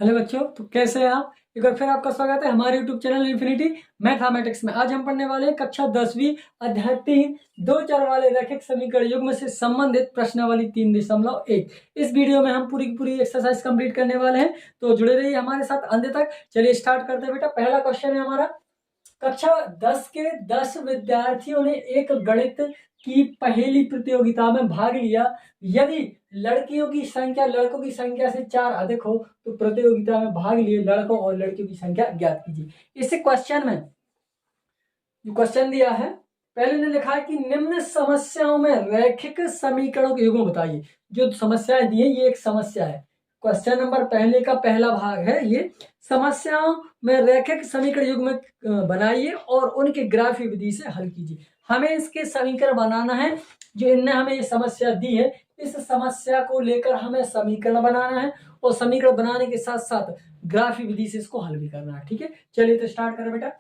Hello बच्चों, तो कैसे हैं आप। एक बार फिर आपका स्वागत है हमारे यूट्यूब चैनल इन्फिनिटी मैथमेटिक्स में। आज हम पढ़ने वाले हैं कक्षा 10वीं अध्याय 3 दो चर वाले रैखिक समीकरण युग्म से संबंधित प्रश्नावली 3.1। इस वीडियो में हम पूरी की पूरी एक्सरसाइज कंप्लीट करने वाले हैं, तो जुड़े रहिए हमारे साथ अंत तक। चलिए स्टार्ट करते हैं बेटा। पहला क्वेश्चन है हमारा, कक्षा 10 के 10 विद्यार्थियों ने एक गणित की पहेली प्रतियोगिता में भाग लिया। यदि लड़कियों की संख्या लड़कों की संख्या से 4 अधिक हो तो प्रतियोगिता में भाग लिए लड़कों और लड़कियों की संख्या ज्ञात कीजिए। इस क्वेश्चन में जो क्वेश्चन दिया है, पहले ने लिखा है कि निम्न समस्याओं में रैखिक समीकरणों के युग्म बताइए। जो समस्याएं दी है ये एक समस्या है। क्वेश्चन नंबर पहले का पहला भाग है ये, समस्याओं में रैखिक समीकरण युग्म बनाइए और उनके ग्राफीय विधि से हल कीजिए। हमें इसके समीकरण बनाना है। जो इनने हमें ये समस्या दी है, इस समस्या को लेकर हमें समीकरण बनाना है और समीकरण बनाने के साथ साथ ग्राफीय विधि से इसको हल भी करना है। ठीक है, चलिए तो स्टार्ट करें बेटा।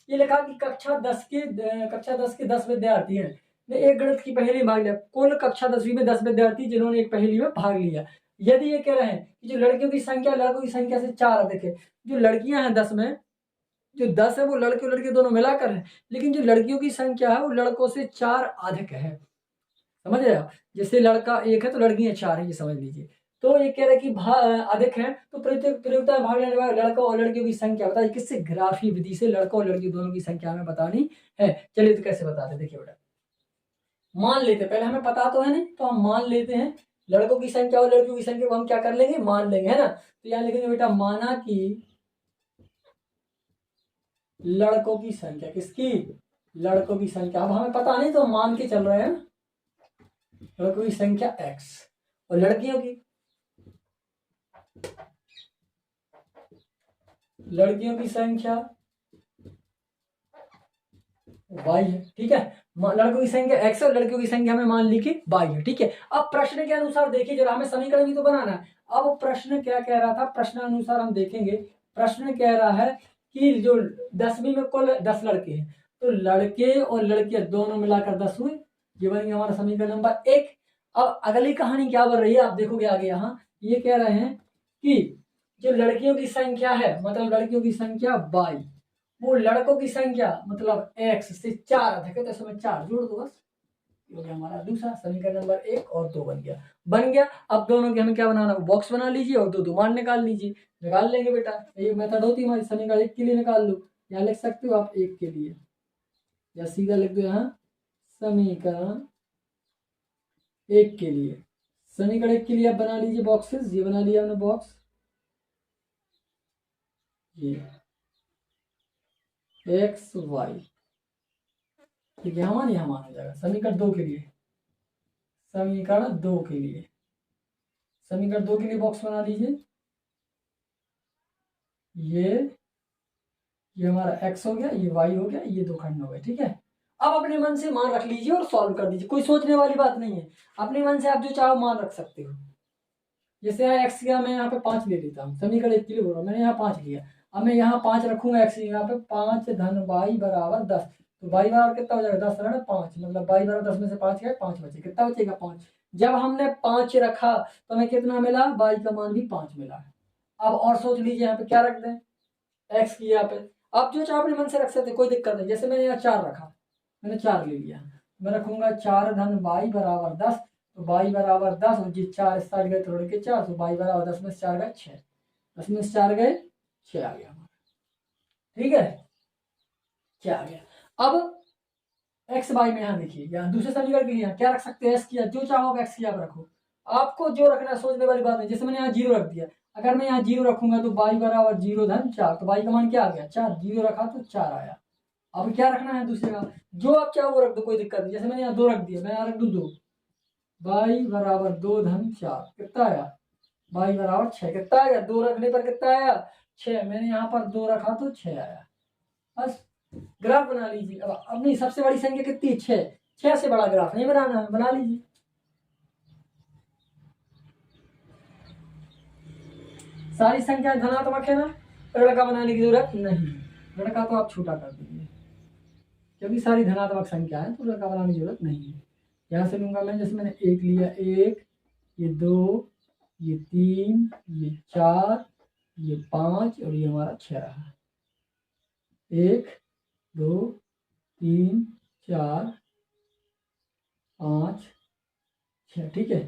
ये लिखा कि कक्षा 10 के 10 विद्यार्थी हैं ने एक गणित की पहेली भाग लिया। कुल कक्षा 10वीं में 10 विद्यार्थी जिन्होंने एक पहेली में भाग लिया। यदि ये कह रहे हैं कि जो लड़कियों की संख्या लड़कों की संख्या से 4 अधिक है, जो लड़कियां हैं 10 में, जो 10 है वो लड़के और लड़के दोनों मिलाकर है, लेकिन जो लड़कियों की संख्या है वो लड़कों से 4 अधिक है। समझ रहे आप, जैसे लड़का 1 है तो लड़कियां 4 है, ये समझ लीजिए। तो ये कह रहे हैं कि अधिक है, तो प्रतियोगिता में भाग लेने वाले लड़कों और लड़कियों की संख्या बताइए। किससे? ग्राफीय विधि से लड़कों और लड़की दोनों की संख्या हमें बतानी है। चलिए तो कैसे बताते, देखिए बेटा। मान लेते, पहले हमें पता तो है नहीं, तो हम मान लेते हैं लड़कों की संख्या और लड़कियों की संख्या को हम क्या कर लेंगे, मान लेंगे, है ना। तो यहाँ लिखेंगे बेटा, माना कि लड़कों की संख्या, किसकी? लड़कों की संख्या। अब हमें पता नहीं तो हम मान के चल रहे हैं। लड़कों की संख्या x और लड़कियों की संख्या y है। ठीक है, लड़कों की संख्या x और लड़कियों की संख्या में मान ली कि y है। ठीक है, अब प्रश्न के अनुसार देखिए जरा, हमें समीकरण भी तो बनाना है। अब प्रश्न क्या कह रहा था, प्रश्न अनुसार हम देखेंगे। प्रश्न कह रहा है कि जो 10वीं में कुल 10 लड़के हैं, तो लड़के और लड़कियां दोनों मिलाकर 10 हुए। ये बन गया हमारा समीकरण नंबर 1। अब अगली कहानी क्या बन रही है आप देखोगे आगे। यहाँ ये कह रहे हैं कि जो लड़कियों की संख्या है, मतलब लड़कियों की संख्या y, वो लड़कों की संख्या मतलब x से 4 अधिक है, तो इसमें 4 जोड़ दो बस। हो गया हमारा दूसरा समीकरण नंबर 1 और 2 बन गया। अब दोनों के हमें क्या बनाना, बॉक्स बना लीजिए और दो मान निकाल लीजिए। निकाल लेंगे बेटा, ये मेथड होती है हमारी। समीकरण 1 के लिए निकाल लो, यहाँ लिख सकते हो आप 1 के लिए, या सीधा लिख दो यहाँ समीकरण 1 के लिए। समीकरण 1 के लिए आप बना लीजिए बॉक्सेस। ये बना लिया हमने बॉक्स, ये एक्स वाई, ठीक है, हमारे यहाँ मान हो जाएगा। समीकरण 2 के लिए, समीकरण 2 के लिए, समीकरण 2 के लिए बॉक्स बना लीजिए। ये हमारा x हो गया, ये y हो गया, ये दो खंड हो गए। ठीक है, अब अपने मन से मान रख लीजिए और सॉल्व कर दीजिए। कोई सोचने वाली बात नहीं है, अपने मन से आप जो चाहो मान रख सकते हो। जैसे यहाँ x का मैं यहाँ पे 5 ले लेता हूँ, समीकरण 1 के लिए बोल रहा हूँ, मैंने यहाँ 5 लिया। अब मैं यहाँ 5 रखूंगा, x यहाँ पे 5 धन y बराबर 10। तो y बराबर कितना हो जाएगा, 10 रण 5, मतलब y बराबर 10 में से 5 गए, 5 बचे। कितना बचेगा, 5। जब हमने 5 रखा तो हमें कितना मिला, y का मान भी 5 मिला। अब और सोच लीजिए यहाँ पे क्या रख दें, x की यहाँ पे। अब जो चाहे अपने मन से रख सकते, कोई दिक्कत नहीं। जैसे मैंने यहाँ 4 रखा, मैंने 4 ले लिया, मैं रखूंगा 4 धन y बराबर 10। तो y बराबर 10 और जी 4 इस साइड गए तोड़ के 4, तो y बराबर 10 में से 4 गए 6, 10 में से 4 गए 6 आ गया हमारा। ठीक है, क्या आ गया। अब एक्स वाई में यहाँ देखिए, यहाँ दूसरे समीकरण के लिए यहाँ क्या रख सकते हैं, एस किया, जो चाहो एक्स की आप रखो। आपको जो रखना है, सोचने वाली बात नहीं। जैसे मैंने यहाँ 0 रख दिया, अगर मैं यहाँ 0 रखूंगा तो y बराबर 0 धन 4, तो y का मान क्या आ गया, 4। 0 रखा तो 4 आया। अब क्या रखना है दूसरे का, जो आप चाहो वो रख दो, कोई दिक्कत नहीं। जैसे मैंने यहाँ 2 रख दिया, मैं यहाँ रख दू 2, y बराबर 2 धन 4, कितना आया, y बराबर 6। कितना आया, 2 रखने पर कितना आया, 6। मैंने यहाँ पर 2 रखा तो 6 आया। बस ग्राफ बना लीजिए। अब अपनी सबसे बड़ी संख्या कितनी, 6। 6 से बड़ा ग्राफ नहीं बनाना, बना लीजिए। सारी संख्या धनात्मक है ना, लड़का बनाने की जरूरत नहीं। लड़का तो आप छोटा कर दीजिए, क्योंकि सारी धनात्मक संख्या है तो लड़का बनाने की जरूरत नहीं है। यहाँ से लूंगा मैं, जैसे मैंने 1 लिया, 1, ये 2, ये 3, ये 4, ये 5 और ये हमारा 6 रहा। 1 2 3 4 5 6, ठीक है।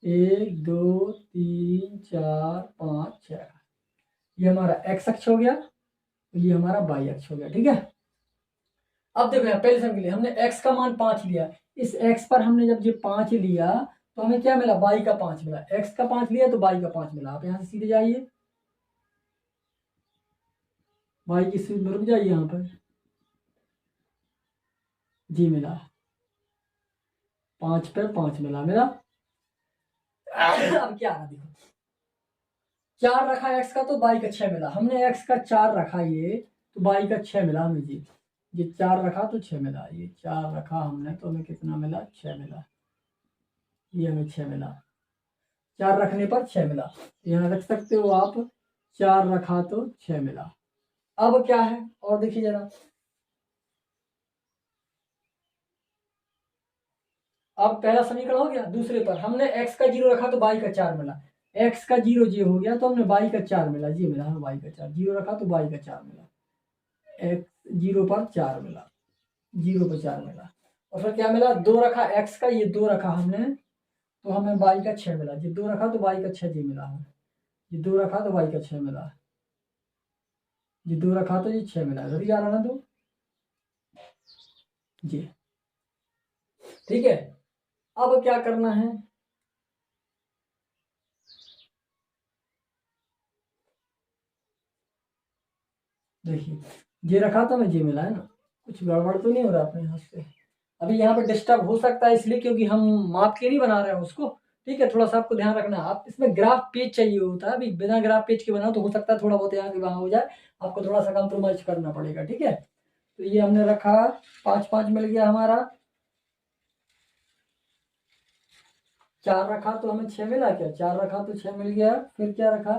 1 2 3 4 5 6, ये हमारा एक्स अक्ष हो गया, ये हमारा वाई अक्ष हो गया, ठीक है। अब देखो यहाँ पहले सम के लिए हमने x का मान 5 लिया, इस x पर हमने जब ये 5 लिया तो हमें क्या मिला, y का 5 मिला। x का 5 लिया तो y का 5 मिला। आप यहाँ से सीधे जाइए, y की स्पीड में रुक जाइए यहाँ पर, जी मिला 5 पे 5 मिला मेरा। अब क्या रहा देखो, 4 रखा x का तो y का 6 मिला। हमने x का 4 रखा, ये तो y का 6 मिला हमें जी। ये 4 रखा तो 6 मिला, ये 4 रखा हमने तो हमें कितना मिला, 6 मिला। ये हमें 6 मिला, 4 रखने पर 6 मिला, यहाँ रख सकते हो आप। 4 रखा तो 6 मिला। अब क्या है और देखिए जरा, अब पहला समीकरण हो गया। दूसरे पर हमने x का 0 रखा तो y का 4 मिला। x का 0 जी हो गया तो हमने y का 4 मिला, जी मिला हमें y का 4। 0 रखा तो y का 4 मिला, x 0 पर 4 मिला, 0 पर 4 मिला। और फिर क्या मिला, 2 रखा x का, ये 2 रखा हमने तो हमें y का 6 मिला। ये 2 रखा तो y का 6 जी मिला हमें। ये 2 रखा तो y का 6 मिला, ये 2 रखा तो ये 6 मिला। जल्दी आ रहा ना 2 जी, ठीक है। अब क्या करना है, देखिए ये रखा था मैं, जी मिला है ना। कुछ गड़बड़ तो नहीं हो रहा अपने हाथ से। अभी यहाँ पे डिस्टर्ब हो सकता है इसलिए क्योंकि हम माप के नहीं बना रहे हैं उसको, ठीक है। थोड़ा सा आपको ध्यान रखना है। आप इसमें ग्राफ पेज चाहिए होता है, अभी बिना ग्राफ पेज के बनाओ तो हो सकता है थोड़ा बहुत यहाँ के वहाँ हो जाए, आपको थोड़ा सा कंप्रोमाइज करना पड़ेगा, ठीक है। तो ये हमने रखा, 5 5 मिल गया हमारा। 4 रखा तो हमें 6 मिला क्या, 4 रखा तो 6 मिल गया। फिर क्या रखा,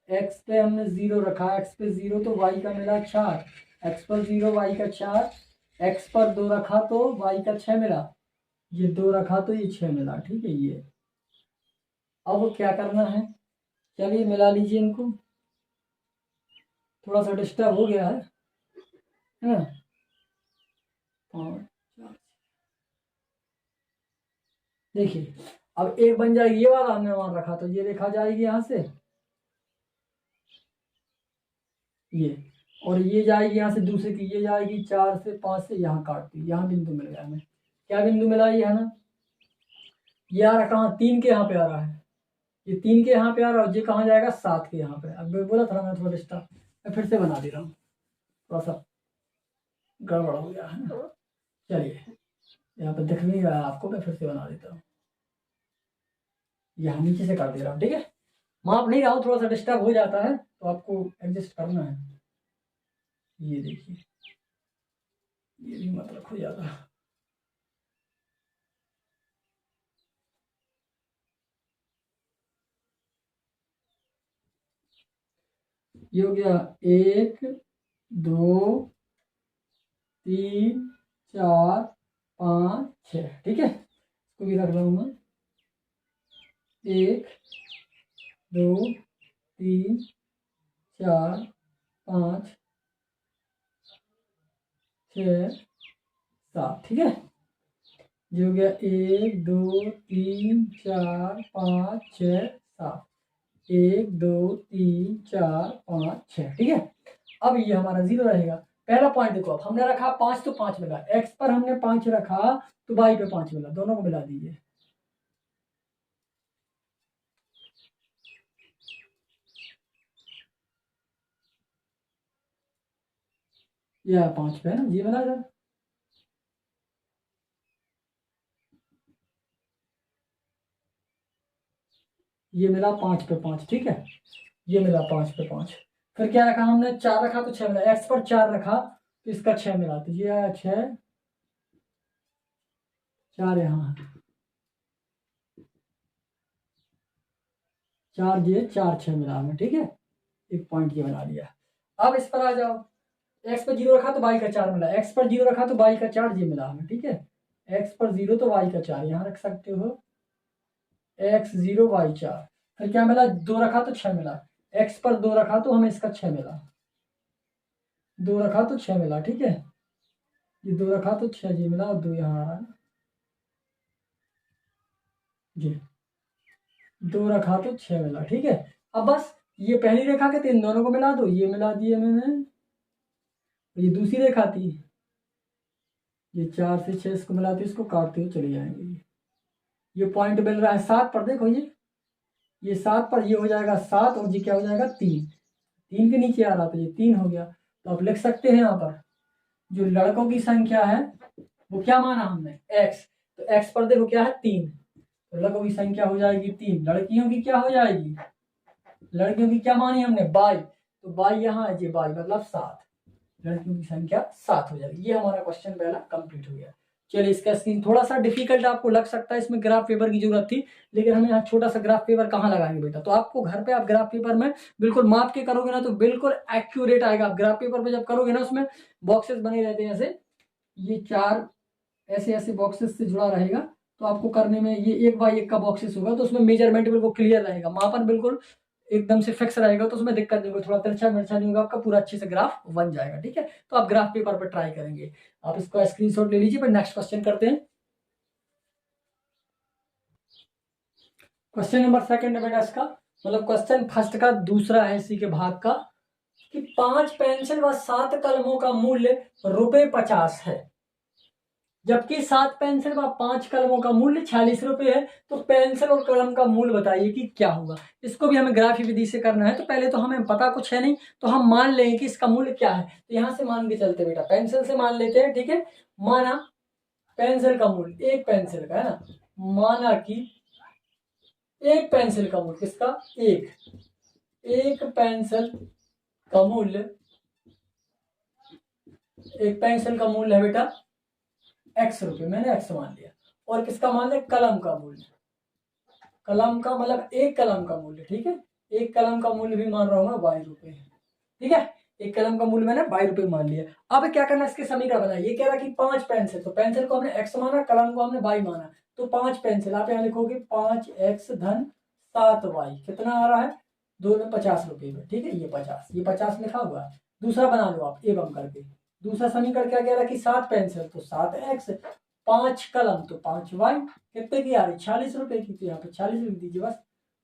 x पे हमने 0 रखा, x पे 0 तो y का मिला 4, x पर 0 y का 4, x पर 2 रखा तो y का 6 मिला, ये 2 रखा तो ये 6 मिला, ठीक है। ये अब क्या करना है, चलिए मिला लीजिए इनको। थोड़ा सा डिस्टर्ब हो गया है ना। 5 4, देखिए अब एक बन जाएगी, ये वाला हमने वहां रखा तो ये लिखा जाएगी यहाँ से, ये, और ये जाएगी यहाँ से दूसरे की, ये जाएगी 4 से 5 से यहाँ काटती, यहाँ बिंदु मिल गया हमें। क्या बिंदु मिला, ये है ना। ये आ रहा कहाँ, 3 के यहाँ पे आ रहा है, ये 3 के यहाँ पे आ रहा है, और ये कहाँ जाएगा, 7 के यहाँ पे। अब मैं बोला था मैं थोड़ा डिस्टर्ब, मैं फिर से बना दे रहा हूँ, थोड़ा सा गड़बड़ हो गया है ना। चलिए यहाँ पे दिख नहीं रहा है आपको, मैं फिर से बना देता हूँ। यहाँ नीचे से कर दे रहा हूँ, ठीक है। माप नहीं रहा हूँ, थोड़ा सा डिस्टर्ब हो जाता है तो आपको एडजस्ट करना है। ये देखिए, ये भी मत रखो ज़्यादा। ये हो गया 1 2 3 4 5 6, ठीक है। इसको भी रख रहा हूँ मैं, 1 2 3 4 5 6 7, ठीक है। ये हो गया 1 2 3 4 5 6 7, 1 2 3 4 5 6, ठीक है। अब ये हमारा 0 रहेगा। पहला पॉइंट देखो, अब हमने रखा 5 तो 5 मिला, x पर हमने 5 रखा तो y पे 5 मिला, दोनों को मिला दीजिए। यह 5 पे है ना, ये मिला इधर। ये मिला 5 पे 5, ठीक है। ये मिला 5 पे 5। फिर क्या रखा हमने, 4 रखा तो 6 मिला, x पर 4 रखा तो इसका 6 मिला, तो ये आया 6, 4 यहाँ, 4 ये 4 6 मिला हमें, ठीक है। एक पॉइंट ये बना लिया। अब इस पर आ जाओ, एक्स पर 0 रखा तो y का 4 मिला, एक्स पर 0 रखा तो y का 4 ये मिला हमें, ठीक है। एक्स पर 0 तो y का 4 यहाँ रख सकते हो, x 0 y 4। फिर क्या मिला, 2 रखा तो 6 मिला, x पर 2 रखा तो हमें इसका 6 मिला, 2 रखा तो 6 मिला, ठीक है, ये 2 रखा तो 6 जी मिला और 2 यहाँ आ रहा है जी, 2 रखा तो 6 मिला, ठीक है। अब बस ये पहली रेखा के 3 दोनों को मिला दो, ये मिला दिए मैंने, ये दूसरी रेखा थी, ये 4 से 6 इसको मिलाते इसको काटते हुए चले जाएंगे, ये पॉइंट मिल रहा है 7 पर, देखो ये 7 पर, ये हो जाएगा 7 और ये क्या हो जाएगा 3, 3 के नीचे आ रहा तो ये 3 हो गया। तो आप लिख सकते हैं यहाँ पर जो लड़कों की संख्या है वो क्या माना हमने x, तो x पर देखो क्या है 3, तो लड़कों की संख्या हो जाएगी 3, लड़कियों की क्या हो जाएगी, लड़कियों की क्या मानी हमने y, तो y यहाँ है जी, y मतलब 7, लड़कियों की संख्या 7 हो जाएगी। ये हमारा क्वेश्चन पहला कंप्लीट हो गया। चलिए इसका स्क्रीन थोड़ा सा डिफिकल्ट आपको लग सकता है, इसमें ग्राफ पेपर की जरूरत थी, लेकिन हमें यहाँ छोटा सा ग्राफ पेपर कहाँ लगाएंगे बेटा, तो आपको घर पे आप ग्राफ पेपर में बिल्कुल माप के करोगे ना तो बिल्कुल एक्यूरेट आएगा। आप ग्राफ पेपर पे जब करोगे ना उसमें बॉक्सेस बने रहते हैं ऐसे, ये 4 ऐसे ऐसे बॉक्सेस से जुड़ा रहेगा, तो आपको करने में ये 1 बाई 1 का बॉक्सेस होगा, तो उसमें मेजरमेंट बिल्कुल क्लियर रहेगा, मापन बिल्कुल एकदम से फिक्स रहेगा, तो उसमें दिक्कत नहीं होगी, थोड़ा तिरछा मिर्चा नहीं होगा, आपका पूरा अच्छे से ग्राफ बन जाएगा, ठीक है। तो आप ग्राफ पेपर पर ट्राई करेंगे, आप इसको स्क्रीनशॉट ले लीजिए। पर नेक्स्ट क्वेश्चन करते हैं। क्वेश्चन नंबर 2 है बेटा इसका, मतलब क्वेश्चन फर्स्ट का दूसरा है इसी के भाग का, कि 5 पेंसिल व 7 कलमों का मूल्य ₹50 है, जबकि 7 पेंसिल व 5 कलमों का मूल्य ₹46 है, तो पेंसिल और कलम का मूल्य बताइए कि क्या होगा। इसको भी हमें ग्राफी विधि से करना है, तो पहले तो हमें पता कुछ है नहीं, तो हम मान लेंगे कि इसका मूल्य क्या है, तो यहां से मान के चलते बेटा, पेंसिल से मान लेते हैं, ठीक है। माना पेंसिल का मूल्य, एक पेंसिल का है ना, माना कि एक पेंसिल का मूल्य, किसका, एक पेंसिल का मूल्य, एक पेंसिल का मूल्य है बेटा ₹X, मैंने X मान लिया, और किसका मान लिया, कलम का मूल्य, कलम का मतलब एक कलम का मूल्य, ठीक है, एक कलम का मूल्य भी मान रहा हूं मैं ₹22, ठीक है, एक कलम का मूल्य मैंने ₹22 मान लिया। अब क्या करना है, इसके समीकरण बनाए, ये कह रहा कि 5 पेंसिल, तो पेंसिल को हमने X माना, कलम को हमने Y माना, तो 5 पेंसिल, आप यहाँ लिखोगे 5X धन 7Y, कितना आ रहा है, 2 में ₹50 में, ठीक है, ये 50 लिखा हुआ है। दूसरा बना लो आप एवं करके, दूसरा समीकरण क्या कह रहा है कि 7 पेंसिल तो 7X, 5 कलम तो 5Y, कितने की आ रही, ₹46 की, तो यहाँ पे 46 लिख दीजिए बस।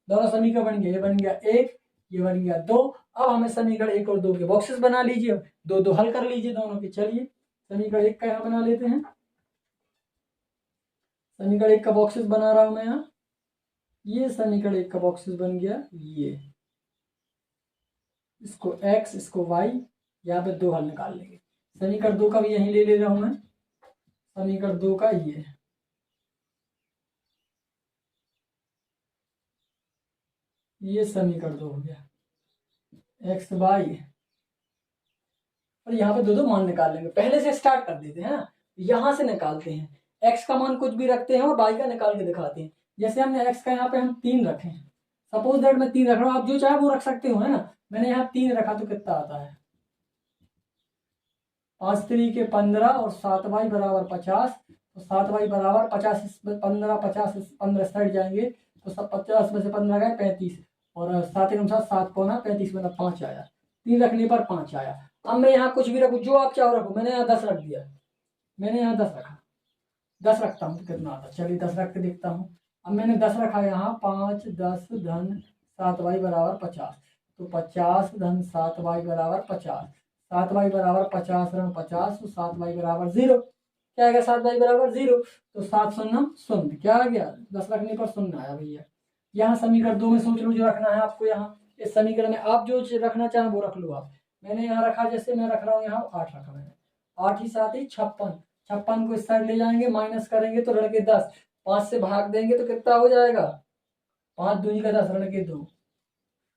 दोनों समीकरण बन गया, ये बन गया 1, ये बन गया 2। अब हमें समीकरण 1 और 2 के बॉक्सेस बना लीजिए, 2 हल कर लीजिए दोनों के। चलिए समीकरण 1 का यहाँ बना लेते हैं, समीकरण 1 का बॉक्सेस बना रहा हूं मैं यहाँ, ये समीकरण 1 का बॉक्सेस बन गया, ये इसको x इसको y, यहाँ पे 2 हल निकाल लेंगे। समीकरण 2 का भी यहीं ले रहा हूं मैं, समीकरण 2 का ये समीकरण 2 हो गया, x y, और यहाँ पे 2 मान निकाल लेंगे। पहले से स्टार्ट कर देते हैं ना, यहां से निकालते हैं, x का मान कुछ भी रखते हैं और y का निकाल के दिखाते हैं। जैसे हमने x का यहाँ पे हम 3 रखे, सपोज दैट मैं 3 रख रहा हूँ, आप जो चाहे वो रख सकते हो, है ना। मैंने यहाँ 3 रखा तो कितना आता है, 5 3 के 15 और 7y बराबर 50, तो 7y बराबर 50, 15 50 15 साइड जाएंगे, तो सब 50 में से 15 गए 35, और 7 के 7 पौना 35 में 5 आया, 3 रखने पर 5 आया। अब मैं यहाँ कुछ भी रखूँ, जो आप चाहो रखो, मैंने यहाँ 10 रख दिया, मैंने यहाँ 10 रखा, 10 रखता हूँ तो कितना आता है, चलिए 10 रख के देखता हूँ। अब मैंने 10 रखा यहाँ, 5 10 धन 7y बराबर 50, तो 50 धन 7y बराबर 50, 7y बराबर 50 ऋण 50, तो 7y बराबर 0, क्या आ गया, 7y बराबर 0, तो 7 शून्य शून्य, क्या आ गया, 10 रखने पर शून्य आया भैया। यहाँ समीकरण 2 में सोच लो जो रखना है आपको, यहाँ इस समीकरण में आप जो रखना चाहें वो रख लो आप। मैंने यहाँ रखा, जैसे मैं रख रहा हूँ यहाँ 8 रखा मैंने, 8 ही 7 ही 56, 56 को इस साइड ले जाएंगे, माइनस करेंगे तो ऋण के 10, 5 से भाग देंगे तो कितना हो जाएगा, 5 दूनी का 10 ऋण के 2।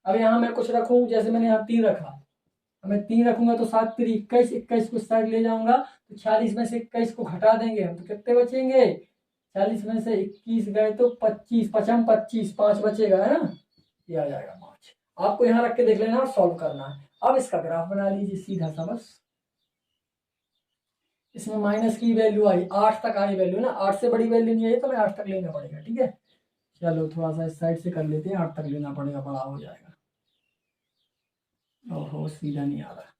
अब यहाँ मैं कुछ रखूँ, जैसे मैंने यहाँ 3 रखा, मैं 3 रखूंगा तो 7 3 21, 21 को इस साइड ले जाऊंगा तो 46 में से 21 को घटा देंगे हम, तो कितने बचेंगे, 40 में से 21 गए तो 25, 55 25, 5 बचेगा, है ना, ये आ जाएगा 5। आपको यहाँ रख के देख लेना और सॉल्व करना है। अब इसका ग्राफ बना लीजिए सीधा सा बस, इसमें माइनस की वैल्यू आई, 8 तक आई वैल्यू ना, 8 से बड़ी वैल्यू नहीं आई तो हमें 8 तक लेना पड़ेगा, ठीक है। चलो थोड़ा सा इस साइड से कर लेते हैं, 8 तक लेना पड़ेगा, बड़ा हो जाएगा। ओहो सीधा नहीं आ रहा,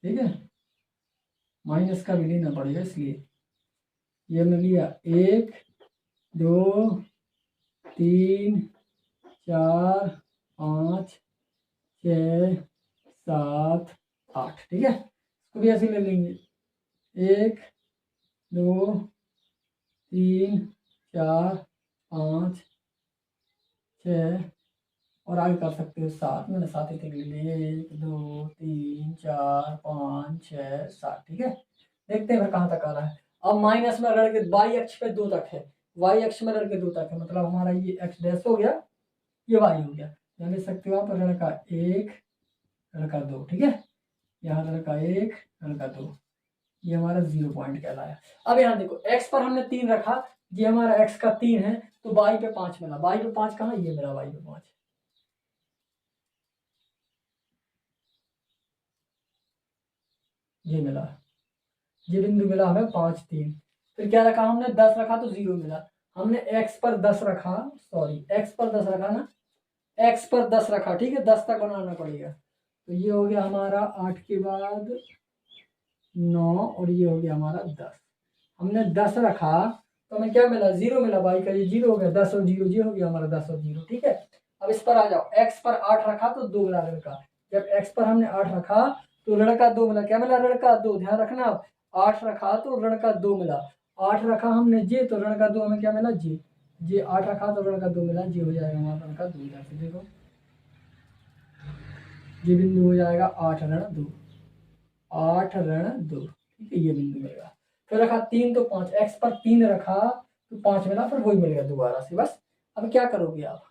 ठीक है, माइनस का भी लेना पड़ेगा, इसलिए ये हमने लिया 1 2 3 4 5 6 7 8, ठीक है, इसको भी ऐसे ले लेंगे 1 2 3 4 5 6 और आगे कर सकते हो 7, मैंने 7 ही तक ले लिए 1 2 3 4 5 6 7, ठीक है। देखते हैं फिर कहाँ तक आ रहा है। अब माइनस में लड़के वाई अक्ष पे 2 तक है, वाई अक्ष में लड़के 2 तक है, मतलब हमारा ये एक्स डैश हो गया, ये वाई हो गया, यहाँ देख सकते हो आप लड़का 1 लड़का 2, ठीक है, यहाँ लड़का 1 लड़का 2, ये हमारा 0 पॉइंट कहलाया। अब यहाँ देखो x पर हमने 3 रखा, ये हमारा x का 3 है, तो y पे 5 मिला, y पे 5 कहाँ, ये मिला y पे 5, ये मिला, ये बिंदु मिला हमें 5 3। फिर क्या रखा हमने, 10 रखा तो 0 मिला, हमने x पर 10 रखा, सॉरी x पर 10 रखा ना, x पर 10 रखा, ठीक है, 10 तक बनाना पड़ेगा, तो ये हो गया हमारा 8 के बाद 9 और ये हो गया हमारा 10, हमने 10 रखा तो हमें क्या मिला, 0 मिला, y का ये 0 हो गया, 10 और 0 ये हो गया हमारा 10 और 0, ठीक है। अब इस पर आ जाओ, x पर 8 रखा तो 2 मिला लड़का, जब x पर हमने 8 रखा तो लड़का 2 मिला, क्या मिला, लड़का 2, ध्यान रखना, 8 रखा तो लड़का 2 मिला, 8 रखा हमने जे तो लड़का 2 हमें क्या मिला, जे 8 रखा तो लड़का 2 मिला, जे हो जाएगा हमारा लड़का 2, इधर से देखो ये बिंदु हो जाएगा 8 ऋण 2, 8 ऋण 2, ठीक है, ये बिंदु मिलेगा। फिर रखा 3 तो 5, x पर 3 रखा तो 5 मिला, फिर वही मिलेगा दोबारा से, बस। अब क्या करोगे आप,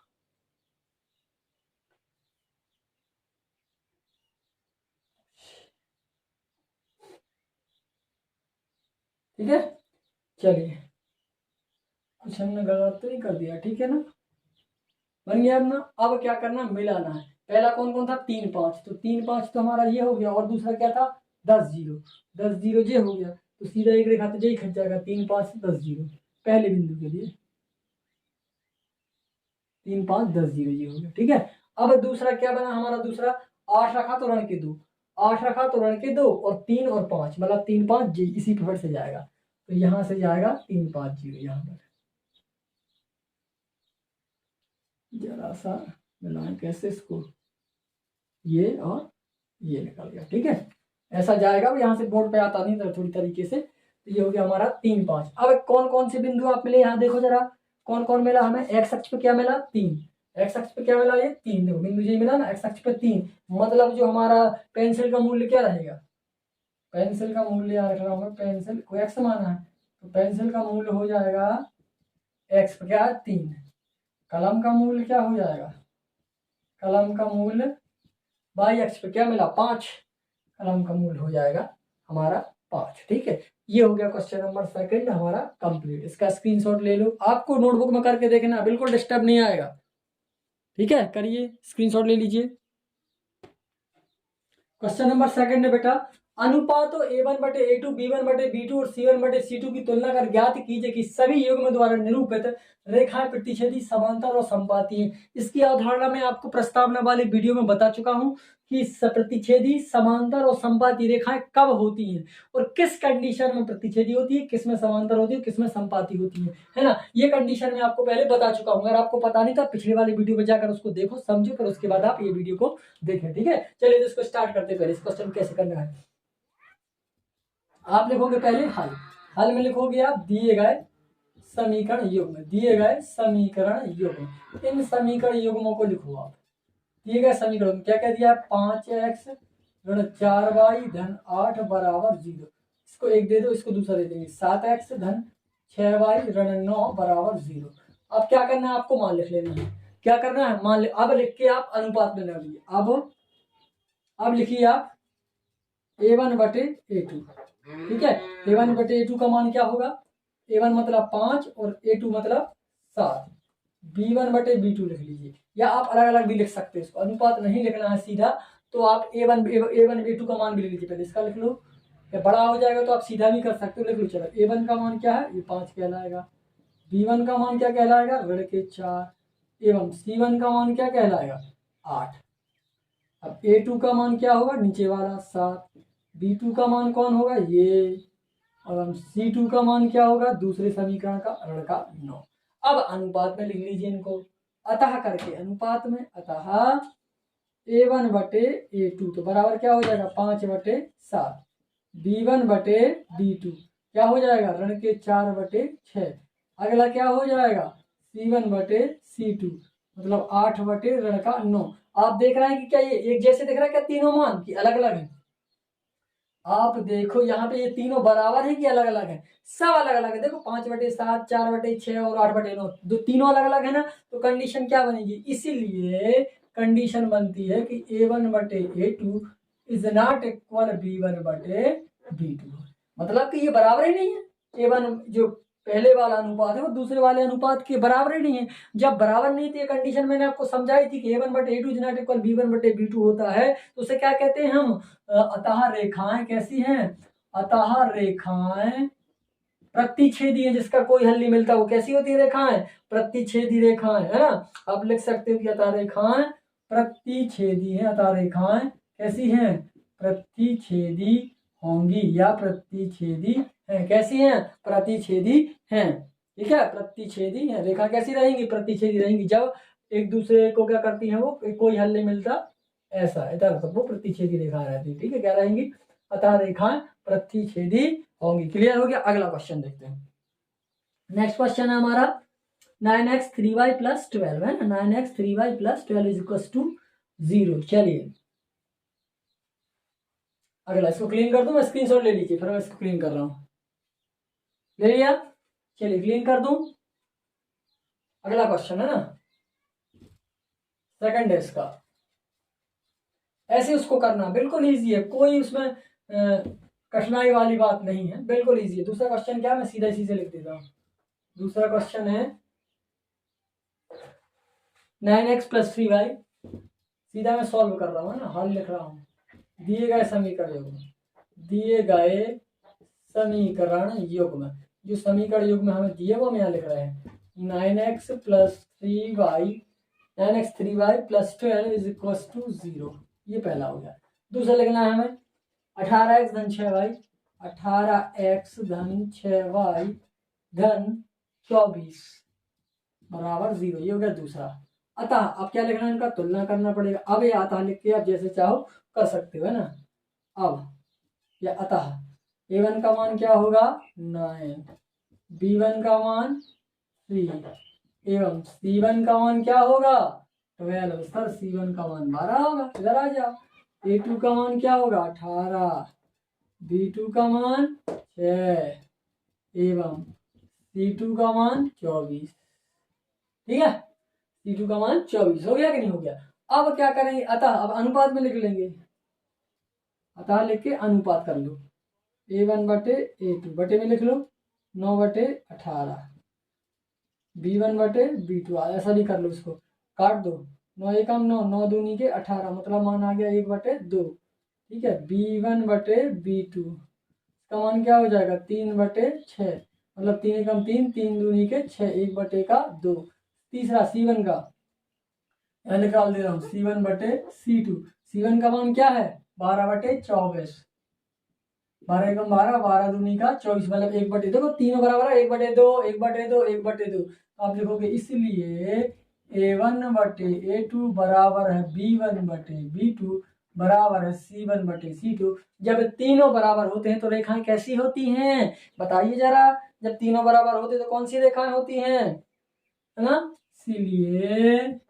ठीक है, चलिए कुछ हमने गलत तो नहीं कर दिया, ठीक है ना, बन गया अब ना। अब क्या करना, मिलाना है, पहला कौन कौन था, 3 5, तो 3 5 तो हमारा ये हो गया, और दूसरा क्या था 10 0, 10 0 ये हो गया, तो सीधा एक रेखा तो यही खट जाएगा, 3 5 10 0 पहले बिंदु के लिए, 3 5 10 0 ये हो गया, ठीक है। अब दूसरा क्या बना हमारा, दूसरा 8 रखा तो ऋण के 2, 8 रखा तो ऋण के 2 और 3 और 5, मतलब 3 5 जी इसी पर से जाएगा, तो यहाँ से जाएगा 3 5 0, यहाँ पर जरा सा मिलाएं कैसे इसको, ये और ये निकल गया, ठीक है, ऐसा जाएगा, अब यहाँ से बोर्ड पे आता नहीं था थोड़ी तरीके से, तो ये हो गया हमारा 3 5। अब कौन कौन से बिंदु आप मिले, यहाँ देखो जरा, कौन कौन मिला हमें, एक्स अक्ष पे क्या मिला 3, एक्स अक्ष पे क्या मिला, ये 3, देखो बिंदु ये मिला ना, एक्स अक्ष पे 3, मतलब जो हमारा पेंसिल का मूल्य क्या रहेगा, पेंसिल का मूल्य यहाँ रख रहा हूँ मैं, पेंसिल को एक्स माना है, तो पेंसिल का मूल्य हो जाएगा एक्स पे क्या है 3, कलम का मूल्य क्या हो जाएगा, कलम का मूल्य वाई अक्ष पे क्या मिला 5, कलम का मूल्य हो जाएगा हमारा 5, ठीक है। ये हो गया क्वेश्चन नंबर 2 हमारा कंप्लीट, इसका स्क्रीनशॉट ले लो, आपको नोटबुक में करके देखना, बिल्कुल डिस्टर्ब नहीं आएगा, ठीक है, करिए स्क्रीनशॉट ले लीजिए। क्वेश्चन नंबर 2 है बेटा, अनुपातों a1 बटे a2, b1 बटे b2 और c1 बटे c2 की तुलना कर ज्ञात कीजिए कि सभी युग्म द्वारा निरूपित रेखाएं प्रतिच्छेदी समांतर और संपाती हैं। इसकी अवधारणा मैं आपको प्रस्तावना वाले वीडियो में बता चुका हूं कि प्रतिच्छेदी समांतर और संपाती रेखाएं कब होती हैं और किस कंडीशन में प्रतिच्छेदी होती है, किस में समांतर होती है, किस में संपाती होती है ना, ये कंडीशन मैं आपको पहले बता चुका हूँ, अगर आपको पता नहीं था पिछले वाले वीडियो में जाकर उसको देखो समझो, फिर उसके बाद आप ये वीडियो को देखें, ठीक है। चलिए तो इसको स्टार्ट करते, पहले इस क्वेश्चन कैसे करना है, आप लिखोगे पहले हल, हल में लिखोगे आप दिए गए समीकरण युग्म, दिए गए समीकरण युग्म, इन समीकरण युग्मों को लिखो आप, दिए गए समीकरण क्या कह दिया, 5x ऋण 4y धन 8 बराबर 0, इसको एक दे दो, इसको दूसरा दे देंगे, 7x धन 6y ऋण 9 बराबर 0। अब क्या करना है, आपको मान लिख लेना है, क्या करना है मान, अब लिख के आप अनुपात में लगा लीजिए, अब लिखिए आप a1 बटे a2, ठीक है, a1 बटे a2 का मान क्या होगा, a1 मतलब 5 और a2 मतलब 7, b1 बटे b2 लिख लीजिए, या आप अलग अलग भी लिख सकते हैं, इसको अनुपात नहीं लिखना है सीधा, तो आप a1 a2 का मान भी लिख लीजिए, पहले इसका लिख लो, या बड़ा हो जाएगा तो आप सीधा भी कर सकते हो, लिख लो, चलो a1 का मान क्या है, ये 5 कहलाएगा, b1 का मान क्या कहलाएगा, ऋण के 4, एवं C1 का मान क्या कहलाएगा 8। अब A2 का मान क्या होगा नीचे वाला 7, B2 का मान कौन होगा ये, और हम C2 का मान क्या होगा दूसरे समीकरण का ऋण का 9। अब अनुपात में लिख लीजिए इनको, अतः करके अनुपात में, अतः A1 बटे A2 तो बराबर क्या हो जाएगा 5/7, B1 बटे B2 क्या हो जाएगा ऋण के 4/6। अगला क्या हो जाएगा C1 बटे C2 मतलब 8 ऋण का 9। आप देख रहे हैं कि क्या ये एक जैसे दिख रहा है क्या तीनों मान की अलग अलग है। आप देखो यहाँ पे ये तीनों बराबर है कि अलग अलग है, सब अलग अलग है। देखो 5/7, 4/6 और 8/9 दो तीनों अलग अलग है ना, तो कंडीशन क्या बनेगी, इसीलिए कंडीशन बनती है कि A1 बटे A2 is not equal B1 बटे B2। मतलब कि ये बराबर ही नहीं है, A1 जो पहले वाला अनुपात है वो दूसरे वाले अनुपात के बराबर ही नहीं है। जब बराबर नहीं थी ये कंडीशन मैंने आपको समझाई थी कि A1 बटे A2 is not equal B1 बटे B2 होता है, तो उसे क्या कहते हैं हम, अतः रेखाएं कैसी हैं, अतः रेखाएं प्रतिच्छेदी है, जिसका कोई हल नहीं मिलता वो कैसी होती है रेखाएं प्रतिच्छेदी रेखाएं, है ना। आप लिख सकते हो कि अतः रेखाएं प्रतिच्छेदी है, अतः रेखाएं कैसी हैं प्रतिच्छेदी होंगी या प्रतिच्छेदी है, कैसी हैं प्रतिच्छेदी हैं, ठीक है प्रतिच्छेदी है। रेखा कैसी रहेंगी प्रतिच्छेदी रहेंगी, जब एक दूसरे को क्या करती है वो कोई हल नहीं मिलता ऐसा, इधर तो वो प्रतिच्छेदी रेखा रहती है, ठीक है क्या रहेंगी अतः रेखाएं प्रतिच्छेदी होंगी। क्लियर हो गया। अगला क्वेश्चन देखते हैं। नेक्स्ट क्वेश्चन है हमारा 9x 3y + 12 है ना, 9x 3y + 12 is equal to 0। चलिए अगला इसको क्लीन कर दूं, मैं स्क्रीनशॉट ले लीजिए फिर मैं इसको क्लीन कर रहा हूं, ले लिया। चलिए क्लीन कर दूं। अगला क्वेश्चन है ना सेकंड है इसका, ऐसे उसको करना बिल्कुल ईजी है, कोई उसमें कठिनाई वाली बात नहीं है, बिल्कुल ईजी है। दूसरा क्वेश्चन क्या है मैं सीधा सीधे लिख देता हूँ। दूसरा क्वेश्चन है 9x + 3y, सीधा मैं सॉल्व कर रहा हूँ ना, हल लिख रहा हूँ। दिए गए समीकरण युग्म, दिए गए समीकरण युग्म, जो समीकरण युग्म हमें दिए वो हम यहाँ लिख रहे हैं 9x + 3y, 9x 3y + 12 is equal to 0। ये पहला हो गया। दूसरा लिखना है हमें 18x + 6y, 18x + 6y + 24 बराबर 0। ये हो गया दूसरा। अतः अब क्या लिखना है इनका तुलना करना पड़ेगा। अब ये अतः लिख के आप जैसे चाहो कर सकते हो, है ना। अब या अतः A1 का मान क्या होगा 9, B1 का मान 3 एवं C1 का मान क्या होगा 12। सर C1 का मान 12 होगा, इधर आ जाओ। A2 का मान क्या होगा 18, B2 का मान 6 एवं C2 का मान 24। ठीक है C2 का मान 24 हो गया कि नहीं हो गया। अब क्या करेंगे अतः अब अनुपात में लिख लेंगे, अतः लिख के अनुपात कर लो। A1 बटे A2 बटे में लिख लो 9/18, B1 बटे B2 ऐसा भी कर लो, इसको काट दो 9 एकम 9, 9 दूनी के 18 मतलब मान आ गया 1/2। ठीक है B1 बटे B2 इसका मान क्या हो जाएगा 3/6 मतलब 3 एकम 3, 3 दूनी के 6, 1/2। तीसरा C1 का यहाँ निकाल दे रहा हूँ C1 बटे C2, C1 का मान क्या है 12/24, 12 एकम 12, 12 दूनी का 24 मतलब 1/2। देखो तीनों बराबर है 1/2, 1/2, 1/2। आप लिखोगे इसलिए A1 बटे A2 बराबर है B1 बटे B2 बराबर है C1 बटे C2। जब तीनों बराबर होते हैं तो रेखाएं कैसी होती हैं बताइए जरा। जब तीनों बराबर होते तो कौन सी रेखाएं होती हैं, है ना। इसीलिए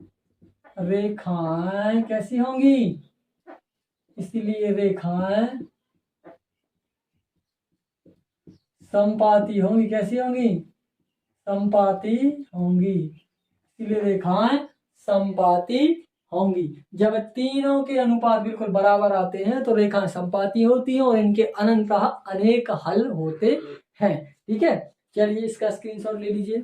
रेखाएं कैसी होंगी, इसलिए रेखाएं समपाती होंगी। कैसी होंगी समपाती होंगी, इसलिए रेखाएं समपाती होंगी। जब तीनों के अनुपात बिल्कुल बराबर आते हैं तो रेखाएं समपाती होती हैं और इनके अनंतः अनेक हल होते हैं। ठीक है चलिए इसका स्क्रीनशॉट ले लीजिए।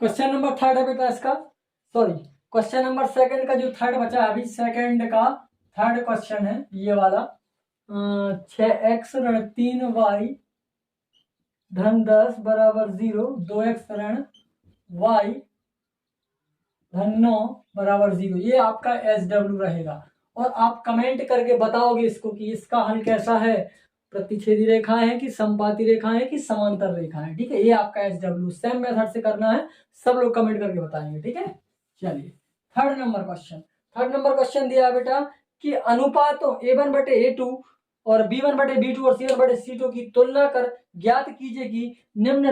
क्वेश्चन नंबर थर्ड है बेटा इसका, सॉरी क्वेश्चन नंबर सेकंड का जो थर्ड बचा है अभी, सेकंड का थर्ड क्वेश्चन है ये वाला 6x ऋण 3y धन 10 बराबर 0, 2x ऋण y धन 9 बराबर 0। ये आपका SW रहेगा और आप कमेंट करके बताओगे इसको कि इसका हल कैसा है, प्रतिच्छेदी रेखा है कि समपाती रेखा है कि समांतर रेखा है। ठीक है, ये आपका SW सेम मेथड से करना है, सब लोग कमेंट करके बताएंगे। ठीक है, चलिए थर्ड नंबर क्वेश्चन दिया है बेटा कि अनुपातों A1/A2 और B1/B2 और C1/C2 की तुलना कर ज्ञात कीजिए कि निम्न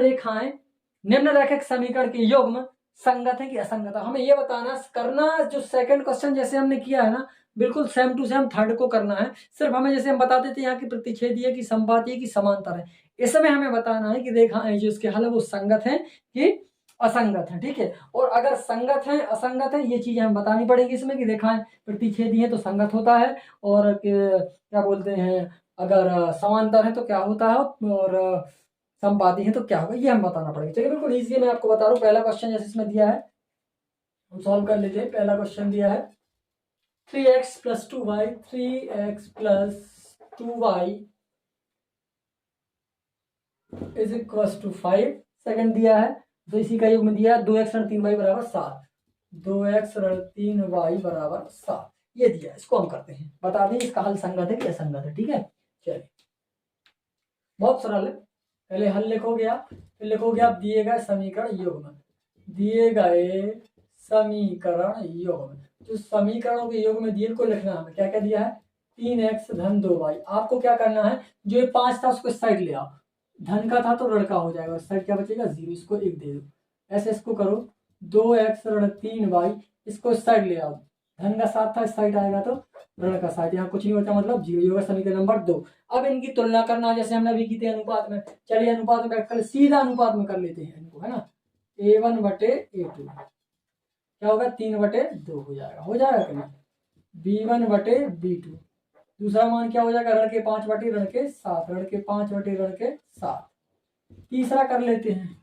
रैखिक समीकरण के युग्म संगत है कि असंगत है। हमें ये बताना करना जो सेकंड क्वेश्चन जैसे हमने किया है ना, बिल्कुल सेम टू सेम थर्ड को करना है। सिर्फ हमें जैसे हम बताते थे यहाँ की प्रतिच्छेदी है कि समपाती है कि समांतर है, इसमें हमें बताना है कि रेखाएं जो इसके हल है वो संगत है कि असंगत है। ठीक है, और अगर संगत है असंगत है ये चीजें हमें बतानी पड़ेगी इसमें कि रेखाएं प्रतिच्छेदी है तो संगत होता है, और क्या बोलते हैं अगर समांतर है तो क्या होता है, और संपाती है तो क्या होगा, ये हम बताना पड़ेगा। चलिए बिल्कुल इजी मैं आपको बता रहा हूँ। पहला क्वेश्चन जैसे इसमें दिया है हम सॉल्व कर लेते हैं। पहला क्वेश्चन दिया है 3x + 2y 3x + 2y = 5। Second दिया है तो इसी का युग्म दिया है 2x ऋण 3y बराबर 7, 2x ऋण 3y बराबर 7 ये दिया है। इसको हम करते हैं, बता दें इसका हल संगत है कि असंगत है। ठीक है, चलिए बहुत सरल है। पहले हल लिखोगे आप, फिर लिखोगे आप दिए गए समीकरण युग्म, दिए गए समीकरण युग्म। जो समीकरणों के युग्म दिए को लिखना है। क्या क्या दिया है 3x धन 2y। आपको क्या करना है जो ये 5 था उसको इस साइड ले आओ, धन का था तो ऋण का हो जाएगा, इस साइड क्या बचेगा 0, इसको 1 दे दो। ऐसे इसको करो 2x ऋण 3y, इसको इस साइड ले आओ, धन का 7 था इस साइड आएगा तो ऋण का 7, यहाँ कुछ नहीं बचा मतलब 0। ये होगा समीकरण नंबर 2। अब इनकी तुलना करना जैसे हमने अभी की थी अनुपात में। चलिए अनुपात में कर सीधा अनुपात में कर लेते हैं इनको, है ना। A1/A2 क्या होगा 3/2 हो जाएगा कि नहीं। B1/B2 दूसरा मान क्या हो जाएगा ऋण के 5/7, ऋण के 5/7। तीसरा कर लेते हैं,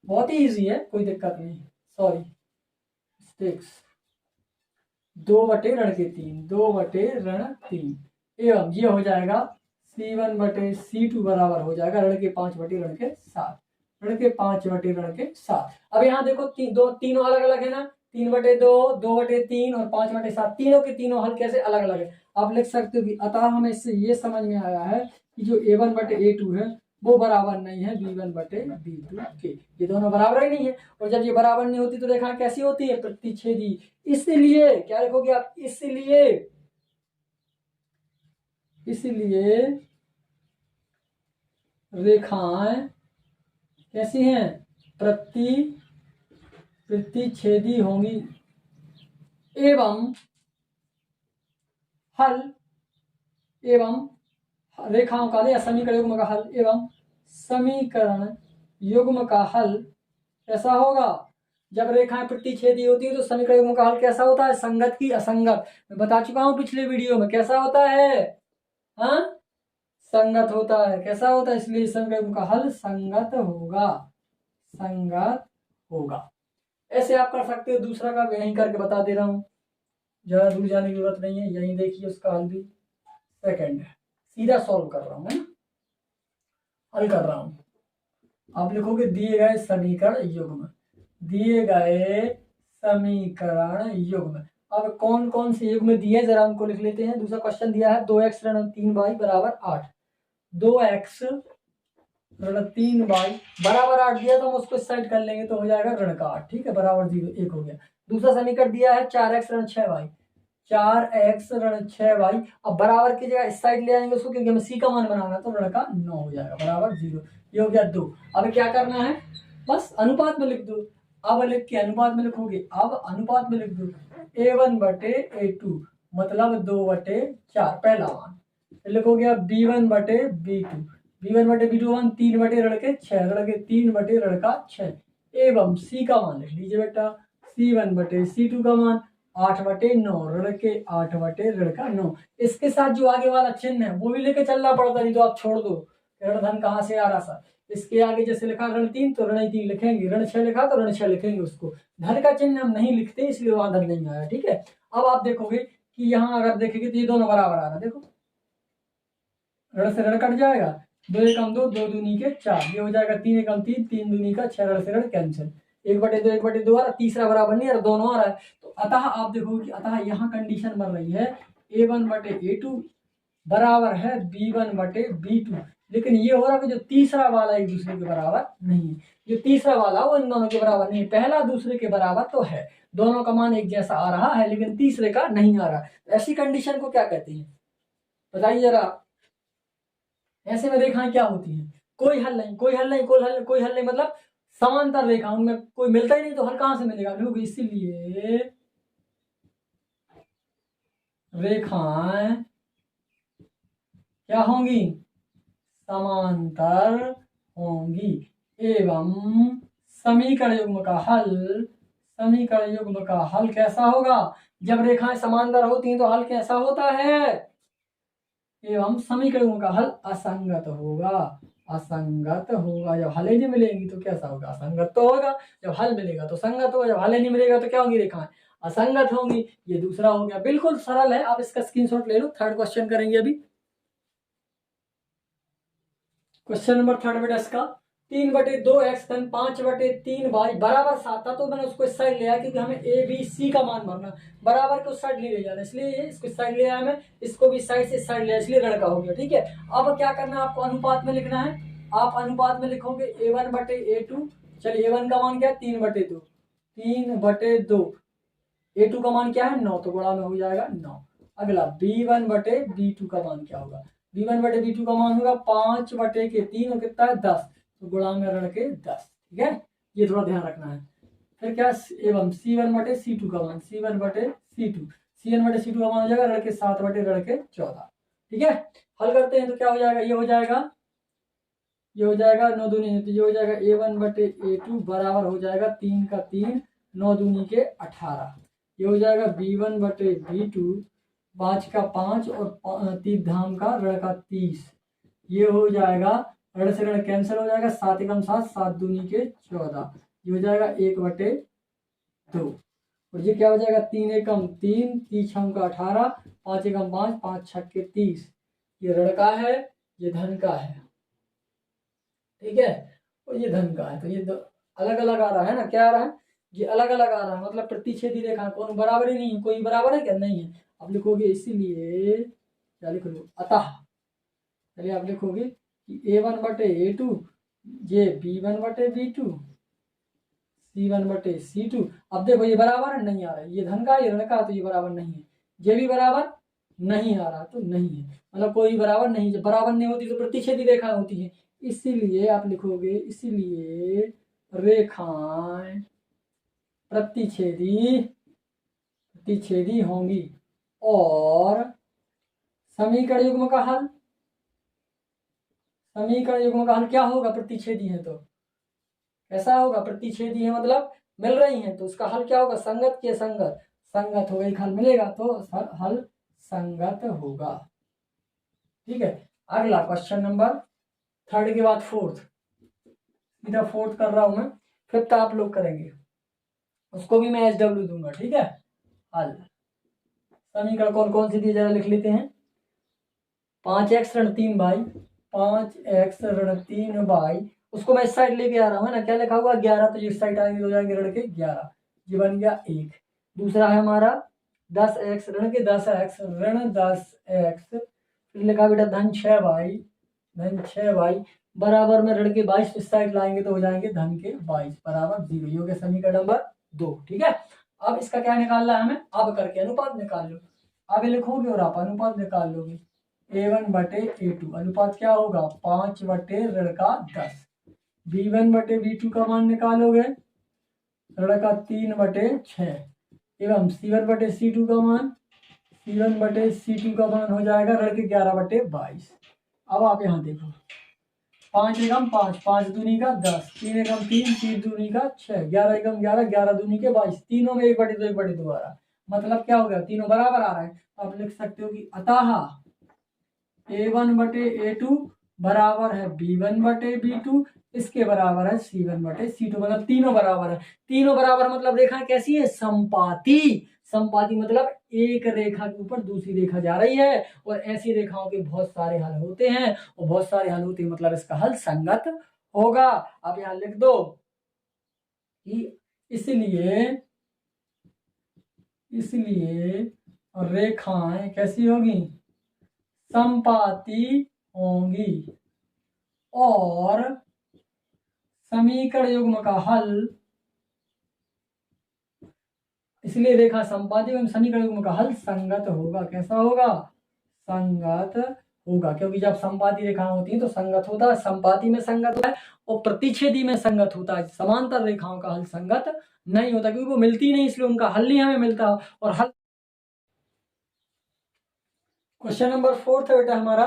बहुत ही इजी है, कोई दिक्कत नहीं, सॉरी मिस्टेक्स। 2/3, 2/3 एवं ये हो जाएगा C1/C2 बराबर हो जाएगा ऋण के 5/7, ऋण के 5/7। अब यहाँ देखो तीनों अलग अलग है ना, 3/2, 2/3 और 5/7, तीनों के तीनों हल कैसे अलग अलग है आप लिख सकते हो कि अतः हमें इससे ये समझ में आया है कि जो A1/A2 है वो बराबर नहीं है B1/B2 के। ये दोनों बराबर ही नहीं है, और जब ये बराबर नहीं होती तो रेखा कैसी होती है प्रतिच्छेदी। इसलिए क्या लिखोगे आप, इसलिए रेखाएं कैसी हैं प्रतिच्छेदी होंगी एवं हल एवं रेखाओं का या समीकरण युग्म का हल एवं समीकरण युग्म का हल कैसा होगा। जब रेखाएं प्रतिच्छेदी होती है तो समीकरण युग्म का हल कैसा होता है, संगत की असंगत। मैं बता चुका हूं पिछले वीडियो में कैसा होता है, हाँ संगत होता है। कैसा होता है, इसलिए समीकरण युग्म का हल संगत होगा। ऐसे आप कर सकते हो। दूसरा का यहीं करके बता दे रहा हूं, ज्यादा दूर जाने की जरूरत नहीं है, यहीं देखिए उसका हल भी सेकंड है। सीधा सॉल्व कर रहा हूं मैं, हल कर रहा हूं। आप लिखोगे दिए गए समीकरण युग्म। अब कौन कौन से युग्म दिए जरा उनको लिख लेते हैं। दूसरा क्वेश्चन दिया है 2x ऋण 3y बराबर 8, 2x ऋण 3y बराबर 8 दिया तो हम उसको इस साइड कर लेंगे तो हो जाएगा ऋण का 8। ठीक है, बराबर 0, 1 हो गया। दूसरा समीकरण दिया है 4x ऋण 6y, 4x ऋण 6y। अब बराबर की जगह इस साइड ले आएंगे उसको, क्योंकि हमें सी का मान बनाना तो ऋण का 9 हो जाएगा बराबर 0। ये हो गया 2। अब क्या करना है, बस अनुपात में लिख दो। अब लिख के अनुपात में लिखोगे, अब अनुपात में लिख दो A1/A2 मतलब 2/4 पहला मान। फिर लिखोगे अब B1/B2, B1/B2 मान 3/6, ऋण के 3/6 एवं C का मान लिख लीजिए बेटा C1/C2 का मान 8/9, ऋण के 8/9। इसके साथ जो आगे वाला चिन्ह है वो भी लेके चलना पड़ता, नहीं तो आप छोड़ दो ऋण धन कहाँ से आ रहा था। इसके आगे जैसे लिखा ऋण 3 तो ऋण 3 लिखेंगे, ऋण 6 लिखा तो ऋण 6 लिखेंगे। उसको धन का चिन्ह हम नहीं लिखते इसलिए वहां धन नहीं आया। ठीक है, अब आप देखोगे कि यहाँ अगर देखेंगे तो ये दोनों बराबर आ रहा है। देखो ऋण से ऋण कट जाएगा, 2 एकम 2, 2 दूनी के 4, ये हो जाएगा 3 एकम 3, 3 दूनी का 6, रण से रण कैंसिल, 1/2 1/2 आ रहा, तीसरा बराबर नहीं आ रहा, दोनों आ रहा है। तो अतः आप देखोगे कि अतः यहाँ कंडीशन बन रही है A1/A2 बराबर है B1/B2, लेकिन ये हो रहा है कि जो तीसरा वाला एक दूसरे के बराबर नहीं है, जो तीसरा वाला वो इन दोनों के बराबर नहीं है, पहला दूसरे के बराबर तो है, दोनों का मान एक जैसा आ रहा है, लेकिन तीसरे का नहीं आ रहा। ऐसी कंडीशन को क्या कहते हैं बताइए जरा। ऐसे में रेखाएं क्या होती हैं, कोई हल नहीं, कोई हल नहीं, कोई हल नहीं, मतलब समांतर रेखा, उनमें कोई मिलता ही नहीं, तो हल कहां से मिलेगा, क्योंकि इसीलिए रेखाएं क्या होंगी, समांतर होंगी, एवं समीकरण युग्म का हल कैसा होगा, जब रेखाएं समांतर होती हैं तो हल कैसा होता है, एवं समीकरणों का हल असंगत होगा, जब हल ही नहीं मिलेंगी तो कैसा होगा, असंगत तो होगा, जब हल मिलेगा तो संगत होगा, जब हल ही नहीं मिलेगा तो क्या होंगी, रेखाएं असंगत होंगी। ये दूसरा हो गया, बिल्कुल सरल है, आप इसका स्क्रीनशॉट ले लो। थर्ड क्वेश्चन करेंगे अभी, क्वेश्चन नंबर थर्ड बेटा इसका 3/2x धन 5/3y बराबर 7 था, तो मैंने उसको इस साइड ले आया क्योंकि हमें ए बी सी का मान भरना, बराबर को उस साइड ले जाना, इसलिए इसको इस साइड ले आया मैं, इसको भी साइड से इस साइड ले आया, इसलिए लड़का हो गया। ठीक है, अब क्या करना है, आपको अनुपात में लिखना है, आप अनुपात में लिखोगे A1/A2, चलिए A1 का मान क्या है 3/2, 3/2, A2 का मान क्या है 9, तो गुणा में हो जाएगा 9। अगला B1/B2 का मान क्या होगा, B1/B2 का मान होगा 5/3 और कितना है 10, तो गुणा में ऋण के 10। ठीक है, ये थोड़ा ध्यान रखना है। फिर क्या एवं C1/C2 का मान, C1/C2 का मान हो जाएगा ऋण के 7/14। ठीक है, हल करते हैं तो क्या हो जाएगा, ये हो जाएगा 9 दूनी, तो ये हो जाएगा A1/A2 बराबर हो जाएगा 3 का 3, 9 दूनी के 18, ये हो जाएगा B1/B2 5 का 5 और 3 धाम का ऋण का 30, ये हो जाएगा ऋण से ऋण कैंसिल हो जाएगा, 7 एकम 7, 7 दूनी के 14, ये हो जाएगा 1/2, और ये क्या हो जाएगा 3 एकम 3, 3 छम का 18, 5 एकम 5, 5 छक के 30, ये ऋण का है, ये धन का है। ठीक है, और ये धन का है, तो ये अलग अलग आ रहा है ना, क्या आ रहा है, ये अलग अलग आ रहा है, मतलब प्रतिच्छेदी रेखा कौन बराबर ही नहीं है, कोई बराबर है क्या, नहीं है। अब लिखोगे इसीलिए क्या लिख लो, अतः, चलिए आप लिखोगे कि A1/A2 ये B1/B2 C1/C2। अब देखो ये बराबर है, नहीं आ रहा है, ये धन का ये ऋण का, तो ये बराबर नहीं है, ये भी बराबर नहीं आ रहा, तो नहीं है, मतलब कोई बराबर नहीं, जब बराबर नहीं होती तो प्रतिच्छेदी रेखा होती है, इसीलिए आप लिखोगे इसीलिए रेखाएं प्रतिच्छेदी होंगी, और समीकरण युग्म का हल क्या होगा, प्रतिच्छेदी है तो कैसा होगा, प्रतिच्छेदी है मतलब मिल रही है, तो उसका हल क्या होगा, संगत के संगत होगा, एक हल मिलेगा तो हल संगत होगा। ठीक है, अगला क्वेश्चन नंबर थर्ड के बाद फोर्थ, सीधा फोर्थ कर रहा हूं मैं, फिफ्थ आप लोग करेंगे, उसको भी मैं SW दूंगा। ठीक है, हल समीकरण कौन कौन सी दी जरा लिख लेते हैं, 5x ऋण 3y, 5x ऋण 3y, उसको मैं इस साइड लेके आ रहा हूँ ना, क्या लिखा हुआ 11, तो इस साइड आएंगे, हो जाएंगे ऋण के 11, ये बन गया 1। दूसरा है हमारा 10x ऋण के 10x ऋण 10x, फिर लिखा बेटा धन 6y बराबर में ऋण के 22, इस साइड लाएंगे तो हो जाएंगे धन के 22 बराबर 0, ये हो गया समीकरण नंबर 2। ठीक है, अब इसका क्या निकालना है हमें, अब करके अनुपात निकाल लो, अब लिखोगे और आप अनुपात निकाल लोगे, A1/A2 अनुपात क्या होगा 5/ऋण का 10, B1/B2 का मान निकालोगे ऋण का 3/6, एवं C1/C2 का मान हो जाएगा ऋण के 11/22। अब आप यहाँ देखो 5 एकम 5, 5 दूनी का 10, 3 एकम 3, 3 दूनी का 6, 11 एकम 11, 11 दूनी के 22, तीनों में 1/2 आ रहा, मतलब क्या हो गया तीनों बराबर आ रहा है। आप लिख सकते हो कि अतः A1/A2 बराबर है B1/B2, इसके बराबर है C1/C2, मतलब तीनों बराबर है। तीनों बराबर मतलब रेखाएं कैसी है, समपाती। संपाती मतलब एक रेखा के ऊपर दूसरी रेखा जा रही है, और ऐसी रेखाओं के बहुत सारे हल होते हैं, और बहुत सारे हल होते हैं मतलब इसका हल संगत होगा। आप यहां लिख दो कि इसलिए रेखाएं कैसी होगी, संपाती होंगी, और समीकरण युग्म का हल, इसलिए रेखा संपाती एवं समीकरण युग्म का हल संगत होगा। कैसा होगा, संगत होगा, क्योंकि जब संपाती रेखाएं होती हैं तो संगत होता है, संपाती में संगत होता है और प्रतिच्छेदी में संगत होता है। समांतर रेखाओं का हल संगत नहीं होता, क्योंकि वो मिलती नहीं, इसलिए उनका हल नहीं हमें मिलता। और हल क्वेश्चन नंबर 4 है बेटा हमारा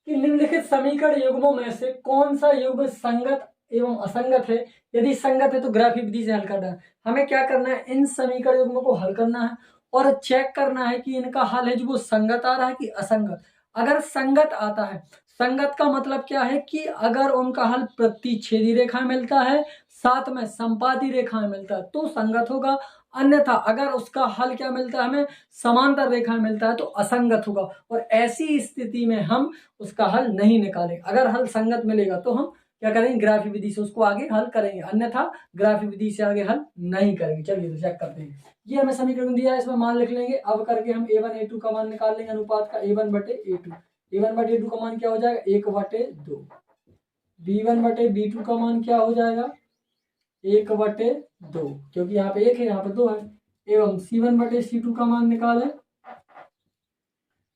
कि निम्नलिखित समीकरण युग्मों में से कौन सा युग्म संगत एवं असंगत है। यदि संगत है तो ग्राफिक विधि से हल करना है। हमें क्या करना है, इन समीकरण युग्मों को हल करना है और चेक करना है कि इनका हल है जो वो संगत आ रहा है कि असंगत। अगर संगत आता है, संगत का मतलब क्या है कि अगर उनका हल प्रतिच्छेदी रेखा मिलता है, साथ में संपाती रेखाएं मिलता है तो संगत होगा। अन्यथा अगर उसका हल क्या मिलता है, हमें समांतर रेखा मिलता है तो असंगत होगा। और ऐसी स्थिति में हम उसका हल नहीं निकालेंगे। अगर हल संगत मिलेगा तो हम क्या करेंगे, ग्राफिक विधि से उसको आगे हल करेंगे, अन्यथा ग्राफिक विधि से आगे हल नहीं करेंगे। चलिए तो चेक करते हैं। ये हमें समीकरण दिया है, इसमें मान लिख लेंगे। अब करके हम a1 a2 का मान निकाल लेंगे, अनुपात का a1 बटे a2। a1 बटे a2 का मान क्या हो जाएगा, 1 बटे 2। b1 बटे b2 का मान क्या हो जाएगा, 1 बटे 2, क्योंकि यहाँ पे 1 है यहाँ पे 2 है। एवं c1 बटे c2 का मान निकालें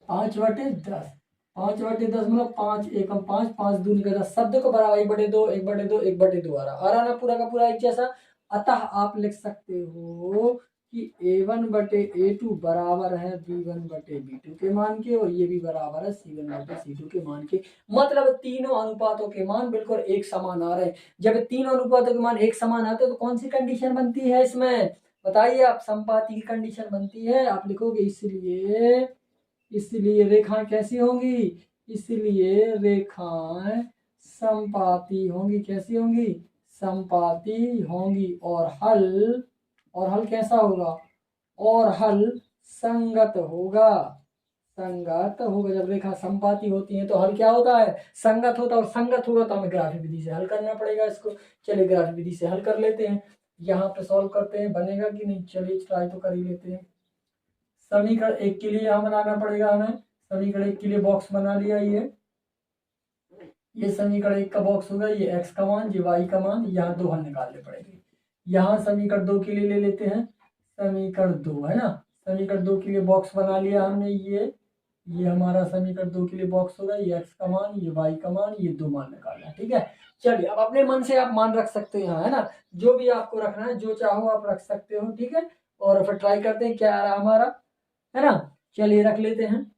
5 बटे 10। 5 बटे 10 मतलब 5 एकम 5, 5 दूनी का 10, शब्द को बराबर 1 बटे 2 1 बटे 2 1 बटे 2 आ रहा ना पूरा का पूरा एक जैसा। अतः आप लिख सकते हो कि a1 बटे a2 बराबर है b1 बटे b2 के मान के, और ये भी बराबर है c1 बटे c2 के मान के। मतलब तीनों अनुपातों के मान बिल्कुल एक समान आ रहे हैं। जब तीनों अनुपातों के मान एक समान आते हैं तो कौन सी कंडीशन बनती है इसमें, बताइए आप। संपाती की कंडीशन बनती है। आप लिखोगे इसलिए रेखाएं कैसी होंगी, इसलिए रेखाएं संपाती होंगी। कैसी होंगी, संपाती होंगी। और हल कैसा होगा, और हल संगत होगा। संगत होगा। जब रेखा संपाती होती है तो हल क्या होता है, संगत होता है। और संगत होगा तो हमें ग्राफिक विधि से हल करना पड़ेगा इसको। चलिए ग्राफिक विधि से हल कर लेते हैं। यहाँ पे सॉल्व करते हैं, बनेगा कि नहीं, चलिए ट्राई तो कर ही लेते हैं। समीकरण 1 के लिए यहाँ बनाना पड़ेगा हमें। समीकरण 1 के लिए बॉक्स बना लिया। ये समीकरण 1 का बॉक्स होगा, ये x का मान, ये y का मान, यहाँ दो हल निकालने पड़ेंगे। यहाँ समीकरण 2 के लिए ले लेते हैं, समीकरण 2 है ना। समीकरण 2 के लिए बॉक्स बना लिया हमने। ये हमारा समीकरण 2 के लिए बॉक्स होगा, ये x का मान, ये y का मान, ये दो मान निकालना। ठीक है, चलिए अब अपने मन से आप मान रख सकते हो यहाँ, है ना। जो भी आपको रखना है, जो चाहो आप रख सकते हो। ठीक है, और फिर ट्राई करते हैं क्या आ रहा हमारा, है ना। चलिए रख लेते हैं।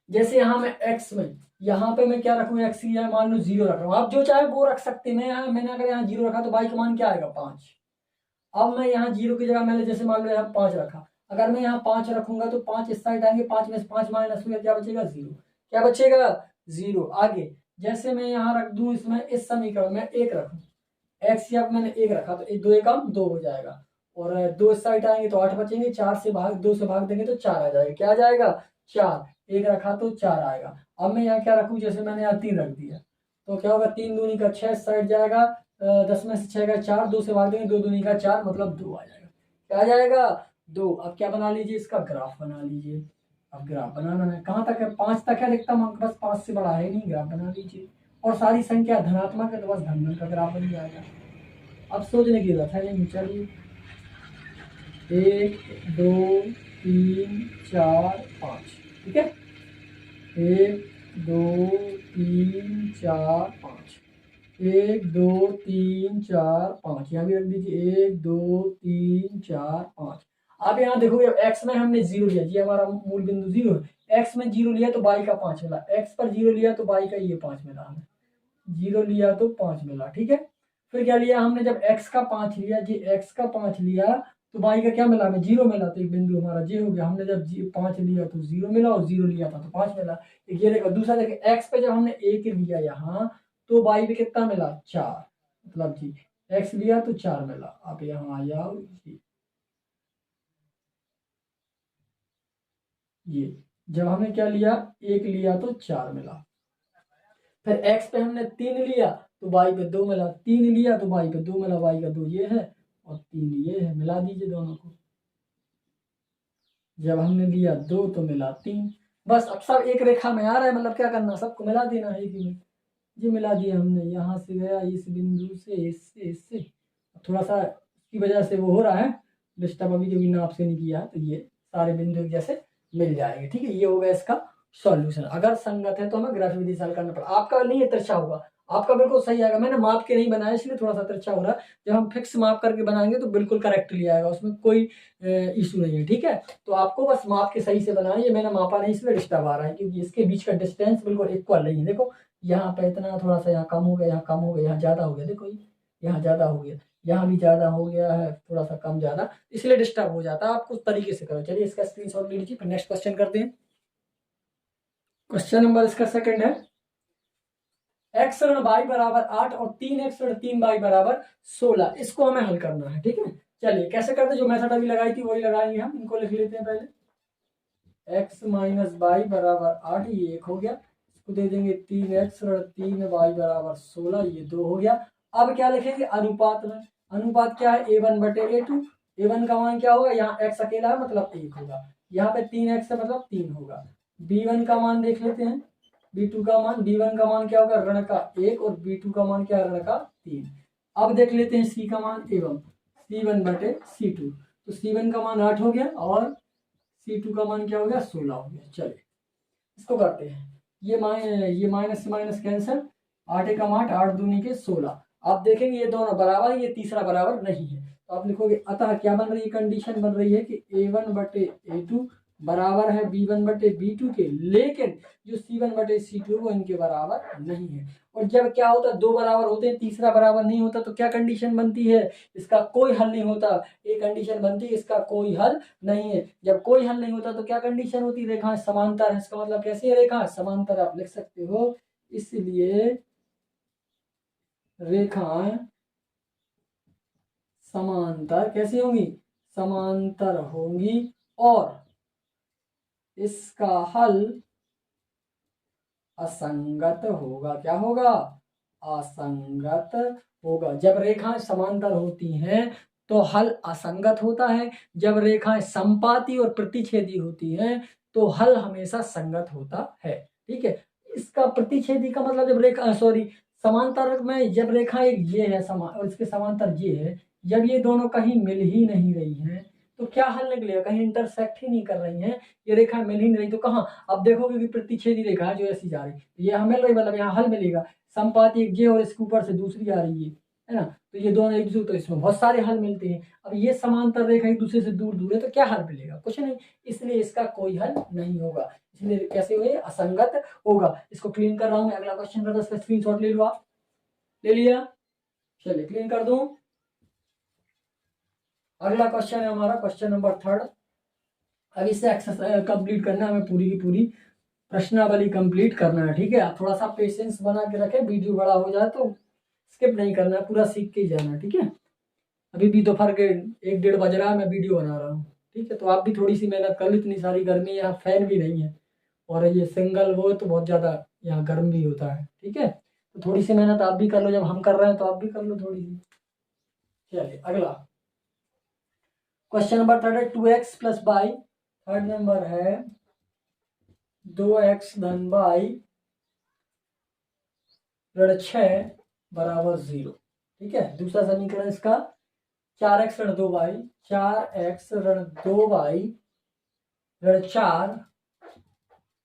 जैसे यहाँ मैं x में, यहाँ पे मैं क्या रखूँ, x की जगह मान लो 0 रख रहा हूँ। आप जो चाहे वो रख सकते हैं। मैंने अगर यहाँ 0 रखा तो y का मान क्या आएगा, 5। अब मैं यहाँ 0 की जगह मैंने जैसे मान लो यहाँ 5 रखा। अगर मैं यहाँ 5 रखूंगा तो 5 इस साइड आएंगे, 5 में से 5 माइनस हुआ, क्या बचेगा, 0। क्या बचेगा, 0। आगे जैसे मैं यहाँ रख दूं, इसमें इस समीकरण में 1 रखूं, x यहाँ मैंने 1 रखा तो 2 एकम 2 हो जाएगा, और 2 इस साइड आएंगे तो 8 बचेंगे। 4 से भाग 2 से भाग देंगे तो 4 आ जाएगा। क्या आ जाएगा, 4। 1 रखा तो 4 आएगा। अब मैं यहाँ क्या रखूँ, जैसे मैंने यहाँ 3 रख दिया तो क्या होगा, 3 दूनी का 6 साइड जाएगा, 10 में से 6 का 4, 2 से भाग देंगे, 2 दूनी का 4 मतलब 2 आ जाएगा। क्या आ जाएगा, 2। अब क्या बना लीजिए, इसका ग्राफ बना लीजिए। अब ग्राफ बनाना है, कहाँ तक है, 5 तक है अधिकतम अंक, बस 5 से बड़ा है नहीं। ग्राफ बना लीजिए, और सारी संख्या धनात्मक है तो बस धन का ग्राफ बन जाएगा। अब सोचने की जरूरत है नहीं। चलिए 1 2 3 4 5, ठीक है, 1 2 3 4 5, 1 2 3 4 5, यहाँ भी रख दीजिए 1 2 3 4 5। आप यहाँ देखोगे x में हमने 0 लिया, ये हमारा मूल बिंदु 0 है। x में 0 लिया तो y का 5 मिला, x पर 0 लिया तो y का ये 5 मिला, हमें 0 लिया तो 5 मिला। ठीक है, फिर क्या लिया हमने, जब x का 5 लिया, जी x का 5 लिया तो y का क्या मिला, हमें 0 मिला, तो एक बिंदु हमारा जे हो गया। हमने जब 5 लिया तो 0 मिला, और 0 लिया था तो 5 मिला। ये देखो दूसरा, देखिए x पे जब हमने 1 लिया यहाँ तो y पे कितना मिला, 4, मतलब जी x लिया तो 4 मिला। आप यहाँ आ जाओ जी, ये जब हमने क्या लिया, 1 लिया तो 4 मिला। फिर x पे हमने 3 लिया तो y पे 2 मिला, 3 लिया तो y पे 2 मिला, y का 2 ये है और 3 ये है, मिला दीजिए दोनों को। जब हमने लिया 2 तो मिला 3। बस अब सब एक रेखा में आ रहा है, मतलब क्या करना, सबको मिला देना है एक ही में। ये मिला दिया हमने, यहाँ से गया इस बिंदु से, इससे थोड़ा सा इसकी वजह से वो हो रहा है डिस्टर्ब, अभी कभी नाप से नहीं किया है, तो ये सारे बिंदु जैसे मिल जाएंगे। ठीक है, ये हो गया इसका सॉल्यूशन। अगर संगत है तो हमें ग्राफ विधि से हल करना पड़ा। आपका नहीं है तिरछा होगा, आपका बिल्कुल सही आएगा। मैंने माप के नहीं बनाया इसलिए थोड़ा सा तिरछा हो रहा है। जब हम फिक्स माप करके बनाएंगे तो बिल्कुल करेक्टली आएगा, उसमें कोई इशू नहीं है। ठीक है, तो आपको बस माप के सही से बनाना। ये मैंने मापा नहीं इसलिए डिस्टर्ब आ रहा है, क्योंकि इसके बीच का डिस्टेंस बिल्कुल इक्वल नहीं है। देखो यहाँ पे इतना, थोड़ा सा यहाँ कम हो गया, यहाँ कम हो गया, यहाँ ज्यादा हो गया, देखो यहाँ ज्यादा हो गया, यहाँ भी ज्यादा हो गया है, थोड़ा सा कम ज्यादा, इसलिए डिस्टर्ब हो जाता है। आप कुछ तरीके से करो। चलिए इसका स्क्रीनशॉट ले लीजिए, फिर नेक्स्ट क्वेश्चन करते हैं। क्वेश्चन नंबर इसका सेकंड है, x ऋण y बराबर 8 और 3x ऋण 3y बराबर 16। इसको हमें हल करना है। ठीक है, चलिए कैसे करते, जो मेथड अभी लगाई थी वही लगाएंगे हम। इनको लिख लेते हैं पहले। x माइनस वाई बराबर 8, ये 1 हो गया। इसको दे देंगे 3x ऋण 3y बराबर 16, ये 2 हो गया। अब क्या लिखेंगे, अनुपात में। अनुपात क्या है, a1 बटे a2। a1 का मान क्या होगा, यहाँ x अकेला है मतलब 1 होगा, यहाँ पे 3x है मतलब 3 होगा। b1 का मान देख लेते हैं, b2 का मान, b1 का मान क्या होगा, ऋण का 1, और b2 का मान क्या है, ऋण का 3। अब देख लेते हैं c का मान, एवं c1 बटे c2। तो c1 का मान 8 हो गया और c2 का मान क्या हो गया, 16 हो गया। चलिए इसको करते हैं, ये माइनस से माइनस कैंसिल, 8 एकम 8, 8 दूनी के 16। आप देखेंगे ये दोनों बराबर, ये तीसरा बराबर नहीं है, तो आप लिखोगे अतः क्या बन रही है, कंडीशन बन रही है कि a1 बटे a2 बराबर है b1 बटे b2 के, लेकिन जो c1 बटे c2 वो इनके बराबर नहीं है। और जब क्या होता है, दो बराबर होते हैं, तीसरा बराबर नहीं होता, तो क्या कंडीशन बनती है, इसका कोई हल नहीं होता। एक कंडीशन बनती है, इसका कोई हल नहीं है। जब कोई हल नहीं होता तो क्या कंडीशन होती है, रेखाएं समांतर है। इसका मतलब कैसी है, रेखा समांतर आप लिख सकते हो। इसलिए रेखाएं समांतर कैसी होंगी, समांतर होंगी, और इसका हल असंगत होगा। क्या होगा, असंगत होगा। जब रेखाएं समांतर होती हैं तो हल असंगत होता है। जब रेखाएं संपाती और प्रतिच्छेदी होती हैं तो हल हमेशा संगत होता है। ठीक है, इसका प्रतिच्छेदी का मतलब, जब रेखा समांतर में जब रेखा एक ये है और इसके समांतर ये है, जब ये दोनों कहीं मिल ही नहीं रही हैं तो क्या हल निकलेगा, कहीं इंटरसेक्ट ही नहीं कर रही हैं, ये रेखा मिल ही नहीं रही तो कहाँ, अब देखोगे कि प्रतिच्छेदी रेखा है जो ऐसी जा रही, तो ये मिल रही, मतलब यहाँ हल मिलेगा। संपाती एक ये और इसके ऊपर से दूसरी आ रही है ना, तो ये दोनों एक दूसरे, तो इसमें बहुत सारे हल मिलते हैं। अब ये समांतर रेखा एक दूसरे से दूर दूर है तो क्या हल मिलेगा, कुछ नहीं, इसलिए इसका कोई हल नहीं होगा। इसलिए कैसे हुए, असंगत होगा। इसको क्लीन कर रहा हूँ मैं, अगला क्वेश्चन करता हूँ, इसका स्क्रीनशॉट ले लो आप, ले लिया, चलिए क्लीन कर दूं। अगला क्वेश्चन है हमारा क्वेश्चन नंबर 3। अब इसे एक्सरसाइज कंप्लीट करना है हमें, पूरी की पूरी प्रश्नावली कंप्लीट करना है। ठीक है, आप थोड़ा सा पेशेंस बना के रखें, वीडियो बड़ा हो जाए तो स्किप नहीं करना है, पूरा सीख के ही जाना है। ठीक है, अभी भी दोपहर के 1-1:30 बज रहा है, मैं वीडियो बना रहा हूँ। ठीक है, तो आप भी थोड़ी सी मेहनत कर लो, इतनी सारी गर्मी, यहाँ फैन भी नहीं है और ये सिंगल वो तो बहुत ज़्यादा यहाँ गर्म भी होता है। ठीक है, तो थोड़ी सी मेहनत आप भी कर लो, जब हम कर रहे हैं तो आप भी कर लो थोड़ी सी। चलिए अगला क्वेश्चन नंबर 3 है 2x plus Y. Third number है 2x धन वाई ऋण 6 बराबर 0। ठीक है, दूसरा समीकरण इसका 4x ऋण 2y, 4x ऋण 2y ऋण 4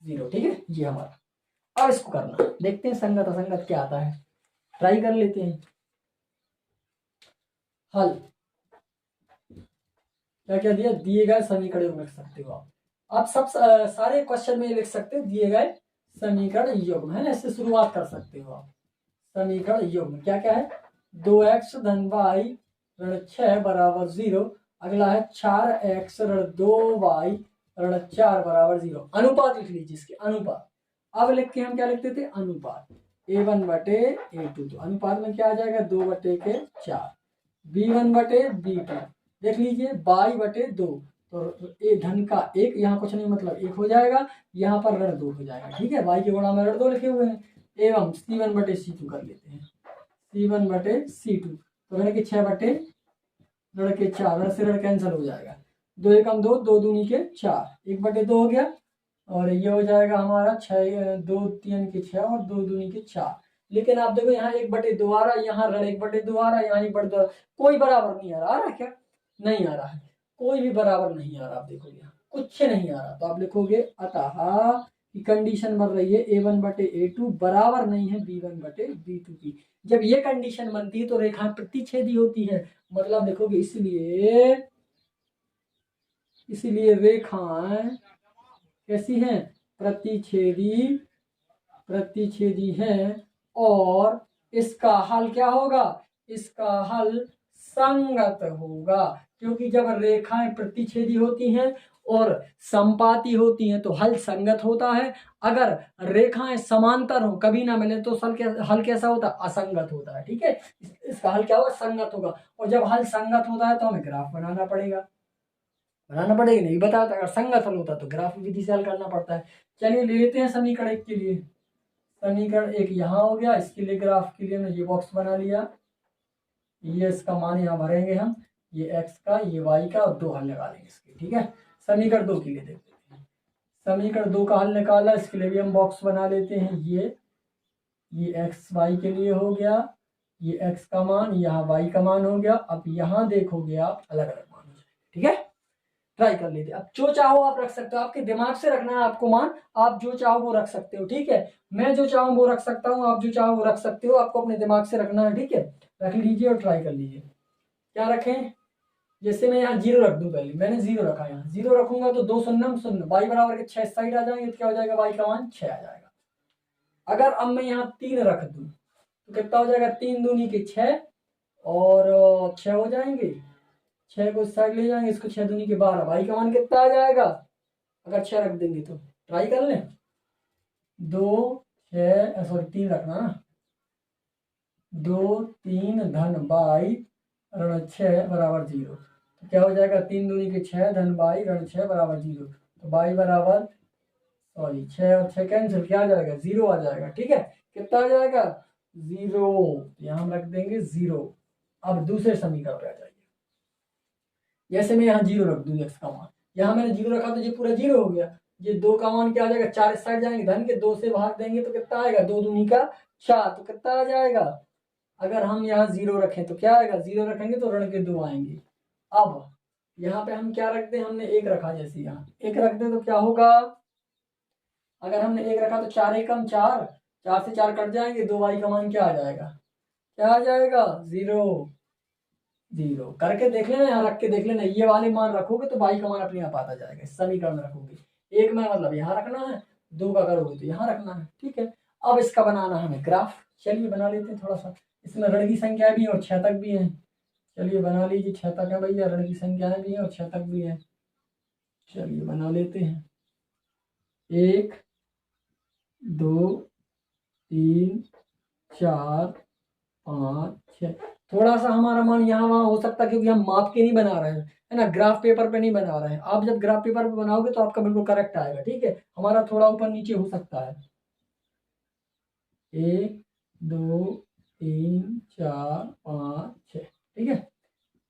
0। ठीक है, ये हमारा। अब इसको करना, देखते हैं संगत असंगत क्या आता है, ट्राई कर लेते हैं। हल क्या क्या दिया, दिए गए समीकरण लिख सकते हो आप सब सारे क्वेश्चन में लिख सकते हो, दिए गए समीकरण युग्म है ना, इससे शुरुआत कर सकते हो आप। समीकरण युग्म क्या क्या है, 2x धन वाई ऋण 6 बराबर 0। अगला है 4x ऋण 2y ऋण 4 बराबर 0। अनुपात लिख लीजिए इसके, अनुपात। अब लिख के हम क्या लिखते थे, अनुपात a1 बटे a2, तो अनुपात में क्या आ जाएगा, 2 बटे के 4, b1 बटे b2 देख लीजिए, y बटे 2, तो ए धन का 1 यहाँ कुछ नहीं मतलब 1 हो जाएगा, यहाँ पर ऋण 2 हो जाएगा। ठीक है, y के गुणा में ऋण 2 लिखे हुए हैं। एवं C1/C2 कर लेते हैं, C1/C2 तो ऋण के 6 बटे ऋण के 4, ऋण से ऋण कैंसिल हो जाएगा, 2 एकम 2, 2 दूनी के 4, 1/2 हो गया। और ये हो जाएगा हमारा 6, 2 3 के 6 और 2 दूनी के 4। लेकिन आप देखो यहाँ 1/2 आ रहा है, यहाँ ऋण 1/2 आ रहा है, यहाँ 1/2, कोई बराबर नहीं आ रहा। आ रहा है क्या? नहीं आ रहा है, कोई भी बराबर नहीं आ रहा। आप देखो यहाँ कुछ नहीं आ रहा, तो आप लिखोगे अतः की कंडीशन बन रही है A1/A2 बराबर नहीं है B1/B2 की। जब ये कंडीशन बनती है तो रेखा प्रतिच्छेदी होती है, मतलब देखोगे इसलिए रेखाएं कैसी हैं? प्रतिच्छेदी हैं। और इसका हल क्या होगा? इसका हल संगत होगा, क्योंकि जब रेखाएं प्रतिच्छेदी होती हैं और संपाती होती हैं तो हल संगत होता है। अगर रेखाएं समांतर हो कभी ना मिले तो हल कैसा होता है? असंगत होता है। ठीक है, इसका हल क्या होगा? संगत होगा। और जब हल संगत होता है तो हमें ग्राफ बनाना पड़ेगा, नहीं बताया था। अगर संगत हल होता तो ग्राफ विधि से हल करना पड़ता है। चलिए ले लेते हैं समीकरण 1 के लिए। समीकरण 1 यहाँ हो गया, इसके लिए ग्राफ के लिए हमने ये बॉक्स बना लिया, ये इसका मान यहाँ भरेंगे हम, ये x का ये y का, और 2 हल लगा लेंगे इसके। ठीक है, समीकरण 2 के लिए देख लेते हैं। समीकरण 2 का हल निकाला, इसके लिए भी हम बॉक्स बना लेते हैं। ये x y के लिए हो गया, ये x का मान, यहाँ y का मान हो गया। अब यहाँ देखोगे आप अलग अलग मान हो जाएंगे। ठीक है, ट्राई कर लीजिए। अब जो चाहो आप रख सकते हो, आपके दिमाग से रखना है आपको मान, आप जो चाहो वो रख सकते हो। ठीक है, मैं जो चाहूँ वो रख सकता हूँ, आप जो चाहो वो रख सकते हो, आपको अपने दिमाग से रखना है। ठीक है, रख लीजिए और ट्राई कर लीजिए। क्या रखें? जैसे मैं यहाँ 0 रख दूं, पहले मैंने 0 रखा, यहाँ 0 रखूंगा तो 2 शून्य शून्य, y बराबर के 6 साइड आ जाएंगे तो क्या हो जाएगा? y का मान 6 आ जाएगा। अगर अब मैं यहाँ 3 रख दूं तो कितना हो जाएगा? 3 दूनी के 6 और 6 हो जाएंगे, 6 को इस साइड ले जाएंगे, इसको 6 दूनी के 12, y का मान कितना आ जाएगा? अगर 6 रख देंगे तो ट्राई कर लें। 2 6 सॉरी 3 रखना ना, 2 3 धन y ऋण 6 बराबर 0। तो क्या हो जाएगा? 3 दूनी के 6 धन y ऋण 6 बराबर 0। तो y बराबर 6 और 6 कैंसिल, क्या आ जाएगा? 0 आ जाएगा। ठीक है, कितना आ जाएगा? 0, यहाँ हम रख देंगे 0। अब दूसरे समीकरण पे आ जाइए। जैसे मैं यहाँ 0 रख दूँ, x का मान यहाँ मैंने 0 रखा तो ये पूरा 0 हो गया। ये 2 का मान क्या आ जाएगा? 4 इस साइड जाएंगे, धन के 2 से भाग देंगे तो कितना आएगा? 2 दूनी का 4, तो कितना आ जाएगा? अगर हम यहाँ 0 रखें तो क्या आएगा? 0 रखेंगे तो ऋण के 2 आएंगे। अब यहाँ पे हम क्या रख दें? हमने 1 रखा, जैसे यहाँ 1 रख दें तो क्या होगा? अगर हमने 1 रखा तो 4 एकम 4, 4 से 4 कट जाएंगे, 2y का मान क्या आ जाएगा? क्या आ जाएगा? 0 करके देख लेना, यहाँ रख के देख लेना। ये वाले मान रखोगे तो y का मान अपने आप आता जाएगा। इस समीकरण में रखोगे 1 में मतलब यहाँ रखना है, 2 का करोगे तो यहाँ रखना है। ठीक है, अब इसका बनाना हमें ग्राफ। चलिए बना लेते हैं थोड़ा सा। इसमें ऋण की संख्या भी है और 6 तक भी है। चलिए बना लीजिए, 6 तक है भैया, ऋण की संख्याएं भी है और 6 तक भी है। चलिए बना लेते हैं। 1 2 3 4 5 6। थोड़ा सा हमारा मान यहाँ वहाँ हो सकता है क्योंकि हम माप के नहीं बना रहे हैं, है ना, ग्राफ पेपर पे नहीं बना रहे हैं। आप जब ग्राफ पेपर पे बनाओगे तो आपका बिल्कुल करेक्ट आएगा। ठीक है, हमारा थोड़ा ऊपर नीचे हो सकता है। 1 2 3 4 5 6। ठीक है,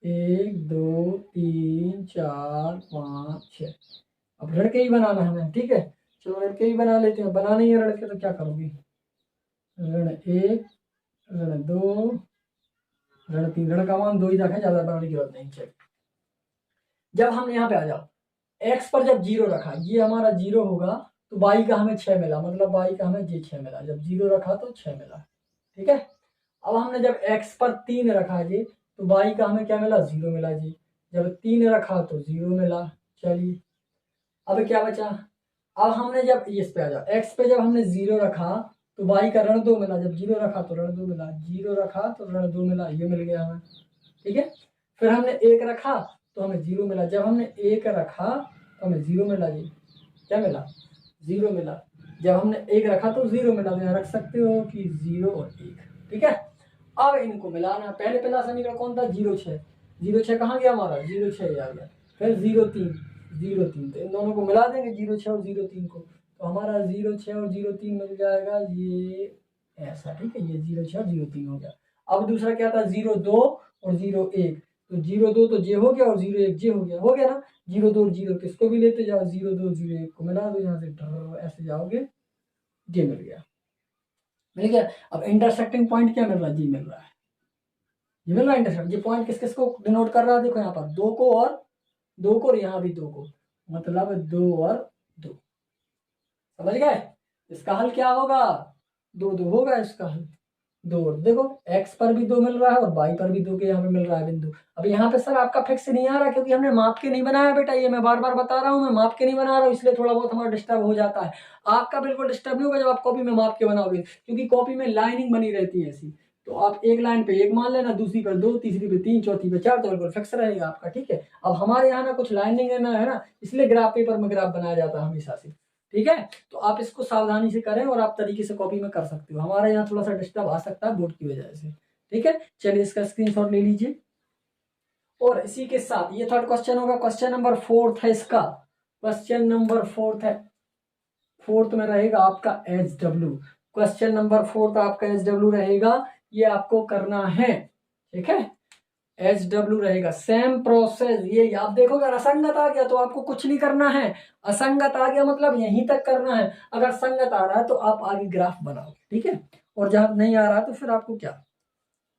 1 2 3 4 5 6। अब ऋण के ही बनाना है हमें। ठीक है, चलो ऋण के ही बना लेते हैं। बनाना ही है ऋण के तो क्या करोगे? ऋण 1 ऋण 2 ऋण 3, ऋण का मान 2 ही रखा, ज्यादा बनाने की जरूरत नहीं। चेक। जब हम यहाँ पे आ जाओ, x पर जब 0 रखा, ये हमारा 0 होगा तो y का हमें 6 मिला, मतलब y का हमें ये 6 मिला। जब 0 रखा तो 6 मिला। ठीक है, अब हमने जब x पर 3 रखा जी तो y का हमें क्या मिला? 0 मिला जी। जब 3 रखा तो 0 मिला। चलिए अब क्या बचा? अब हमने जब इस पे आ जाओ, x पे जब हमने 0 रखा तो y का ऋण 2 मिला। जब 0 रखा तो ऋण 2 मिला, 0 रखा तो ऋण 2 मिला, ये मिल गया हमें। ठीक है, फिर हमने 1 रखा तो हमें 0 मिला। जब हमने 1 रखा तो हमें 0 मिला जी। क्या मिला? 0 मिला। जब हमने 1 रखा तो 0 मिला, तो यहाँ रख सकते हो कि 0 और 1। ठीक है, अब इनको मिलाना। पहले पहला समीकरण कौन था? 0 6। 0 6 कहाँ गया हमारा? 0 6 आ गया। फिर 0 3 0,3, तो इन दोनों को मिला देंगे 0,6 और 0,3 को, तो हमारा 0,6 और 0,3 मिल जाएगा ये ऐसा, ठीक है, ये 0,6 और 0,3 हो गया। अब दूसरा क्या था 0,2 और 0,1, तो 0,2 तो जे हो गया और 0,1 जे हो गया ना, 0,2 और 0 किसको भी लेते जाओ, 0,2 0,1 को मिला दो, यहाँ से ऐसे जाओगे, जे मिल गया, मिल गया। अब इंटरसेक्टिंग पॉइंट क्या मिल रहा है, जी मिल रहा है, ये मिल रहा है इंटरसेक्ट, ये पॉइंट किस किस को डिनोट कर रहा है, देखो यहाँ पर 2 को और 2 को, और यहाँ भी 2 को, मतलब 2 और 2, समझ गए। इसका हल क्या होगा, 2 2 होगा इसका हल, 2, और देखो x पर भी 2 मिल रहा है और y पर भी 2 के यहाँ पे मिल रहा है बिंदु। अब यहाँ पे सर आपका फिक्स नहीं आ रहा क्योंकि हमने माप के नहीं बनाया बेटा, ये मैं बार बार बता रहा हूँ, मैं माप के नहीं बना रहा हूँ, इसलिए थोड़ा बहुत हमारा डिस्टर्ब हो जाता है। आपका बिल्कुल डिस्टर्ब नहीं होगा जब आप कॉपी में माप के बनाओगे, क्योंकि कॉपी में लाइनिंग बनी रहती है ऐसी, तो आप एक लाइन पे 1 मान लेना, दूसरी पर 2, तीसरी पे 3, चौथी पे 4, तो बिल्कुल फिक्स रहेगा आपका, ठीक है। अब हमारे यहाँ ना कुछ लाइनिंग है ना, इसलिए ग्राफ पेपर में ग्राफ बनाया जाता है हमेशा से, ठीक है। तो आप इसको सावधानी से करें और आप तरीके से कॉपी में कर सकते हो, हमारे यहाँ थोड़ा सा डिस्टर्ब आ सकता है बोर्ड की वजह से, ठीक है। चलिए इसका स्क्रीनशॉट ले लीजिए, और इसी के साथ ये थर्ड क्वेश्चन होगा, क्वेश्चन नंबर 4 है इसका, क्वेश्चन नंबर 4 है, 4 में रहेगा आपका SW, क्वेश्चन नंबर 4 आपका SW रहेगा, ये आपको करना है, ठीक है। SW रहेगा सेम प्रोसेस, ये आप देखोगे असंगत आ गया तो आपको कुछ नहीं करना है, असंगत आ गया मतलब यहीं तक करना है, अगर संगत आ रहा है तो आप आगे ग्राफ बनाओ, ठीक है, और जहां नहीं आ रहा है तो फिर आपको क्या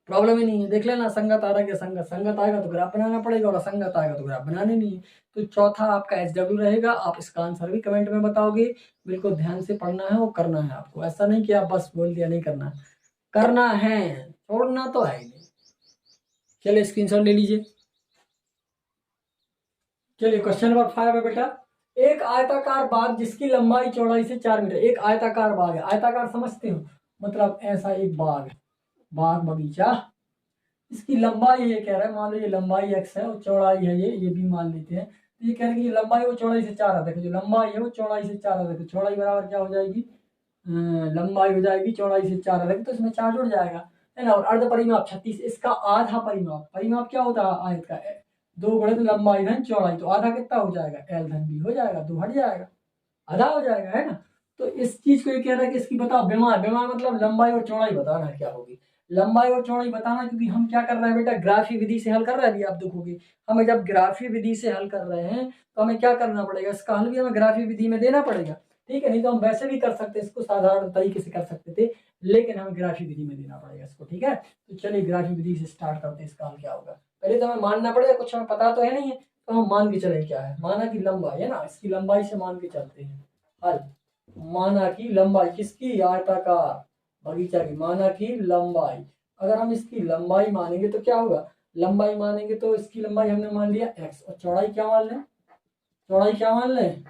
प्रॉब्लम ही नहीं है, देख लेना संगत आ रहा है कि संगत, संगत आएगा तो ग्राफ बनाना पड़ेगा और असंगत आएगा तो ग्राफ बनाने नहीं है। तो चौथा आपका SW रहेगा, आप इसका आंसर भी कमेंट में बताओगे, बिल्कुल ध्यान से पढ़ना है और करना है आपको, ऐसा नहीं कि आप बस बोल दिया, नहीं करना, करना है, छोड़ना तो है ही नहीं। चलिए स्क्रीनशॉट ले लीजिए। चलिए क्वेश्चन नंबर 5 है बेटा, एक आयताकार बाग जिसकी लंबाई चौड़ाई से 4 मीटर, एक आयताकार बाग है, आयताकार समझते हो, मतलब ऐसा एक बाग, बाग बगीचा, इसकी लंबाई ये कह रहा है, मान लो ये लंबाई x है और चौड़ाई है ये भी मान लेते हैं, तो ये कह रहे हैं कि लंबाई वो चौड़ाई से 4 है, देखो जो लंबाई है वो चौड़ाई से 4 है, देखो चौड़ाई बराबर क्या हो जाएगी, लंबाई हो जाएगी चौड़ाई से 4 है, तो इसमें 4 जुड़ जाएगा, है ना। और अर्ध परिमाप 36, इसका आधा परिमाप, परिमाप क्या होता है आयत का, 2 गुणित लंबाई धन चौड़ाई, तो आधा कितना हो जाएगा, l धन b हो जाएगा, 2 हट जाएगा, आधा हो जाएगा, है ना। तो इस चीज को ये कह रहा है कि इसकी बताओ विमान, विमान मतलब लंबाई और चौड़ाई बताना है क्या होगी, लंबाई और चौड़ाई बताना, क्योंकि हम क्या कर रहे हैं बेटा, ग्राफी विधि से हल कर रहे हैं, अभी आप देखोगे हमें जब ग्राफी विधि से हल कर रहे हैं तो हमें क्या करना पड़ेगा, इसका हल भी हमें ग्राफी विधि में देना पड़ेगा, ठीक है, नहीं तो हम वैसे भी कर सकते, इसको साधारण तरीके से कर सकते थे, लेकिन हमें ग्राफी विधि में देना पड़ेगा इसको, ठीक है। तो चलिए ग्राफी विधि से स्टार्ट करते हैं, इसका हल क्या होगा, पहले तो हमें मानना पड़ेगा, कुछ हमें पता तो है नहीं है, तो हम मान के चले क्या है, माना की लंबाई है ना, इसकी लंबाई से मान के चलते हैं हल, माना की लंबाई किसकी, आयताकार बगीचा की, माना की लंबाई, अगर हम इसकी लंबाई मानेंगे तो क्या होगा, लंबाई मानेंगे तो इसकी लंबाई हमने मान लिया x, और चौड़ाई क्या मान लें, चौड़ाई क्या मान लें,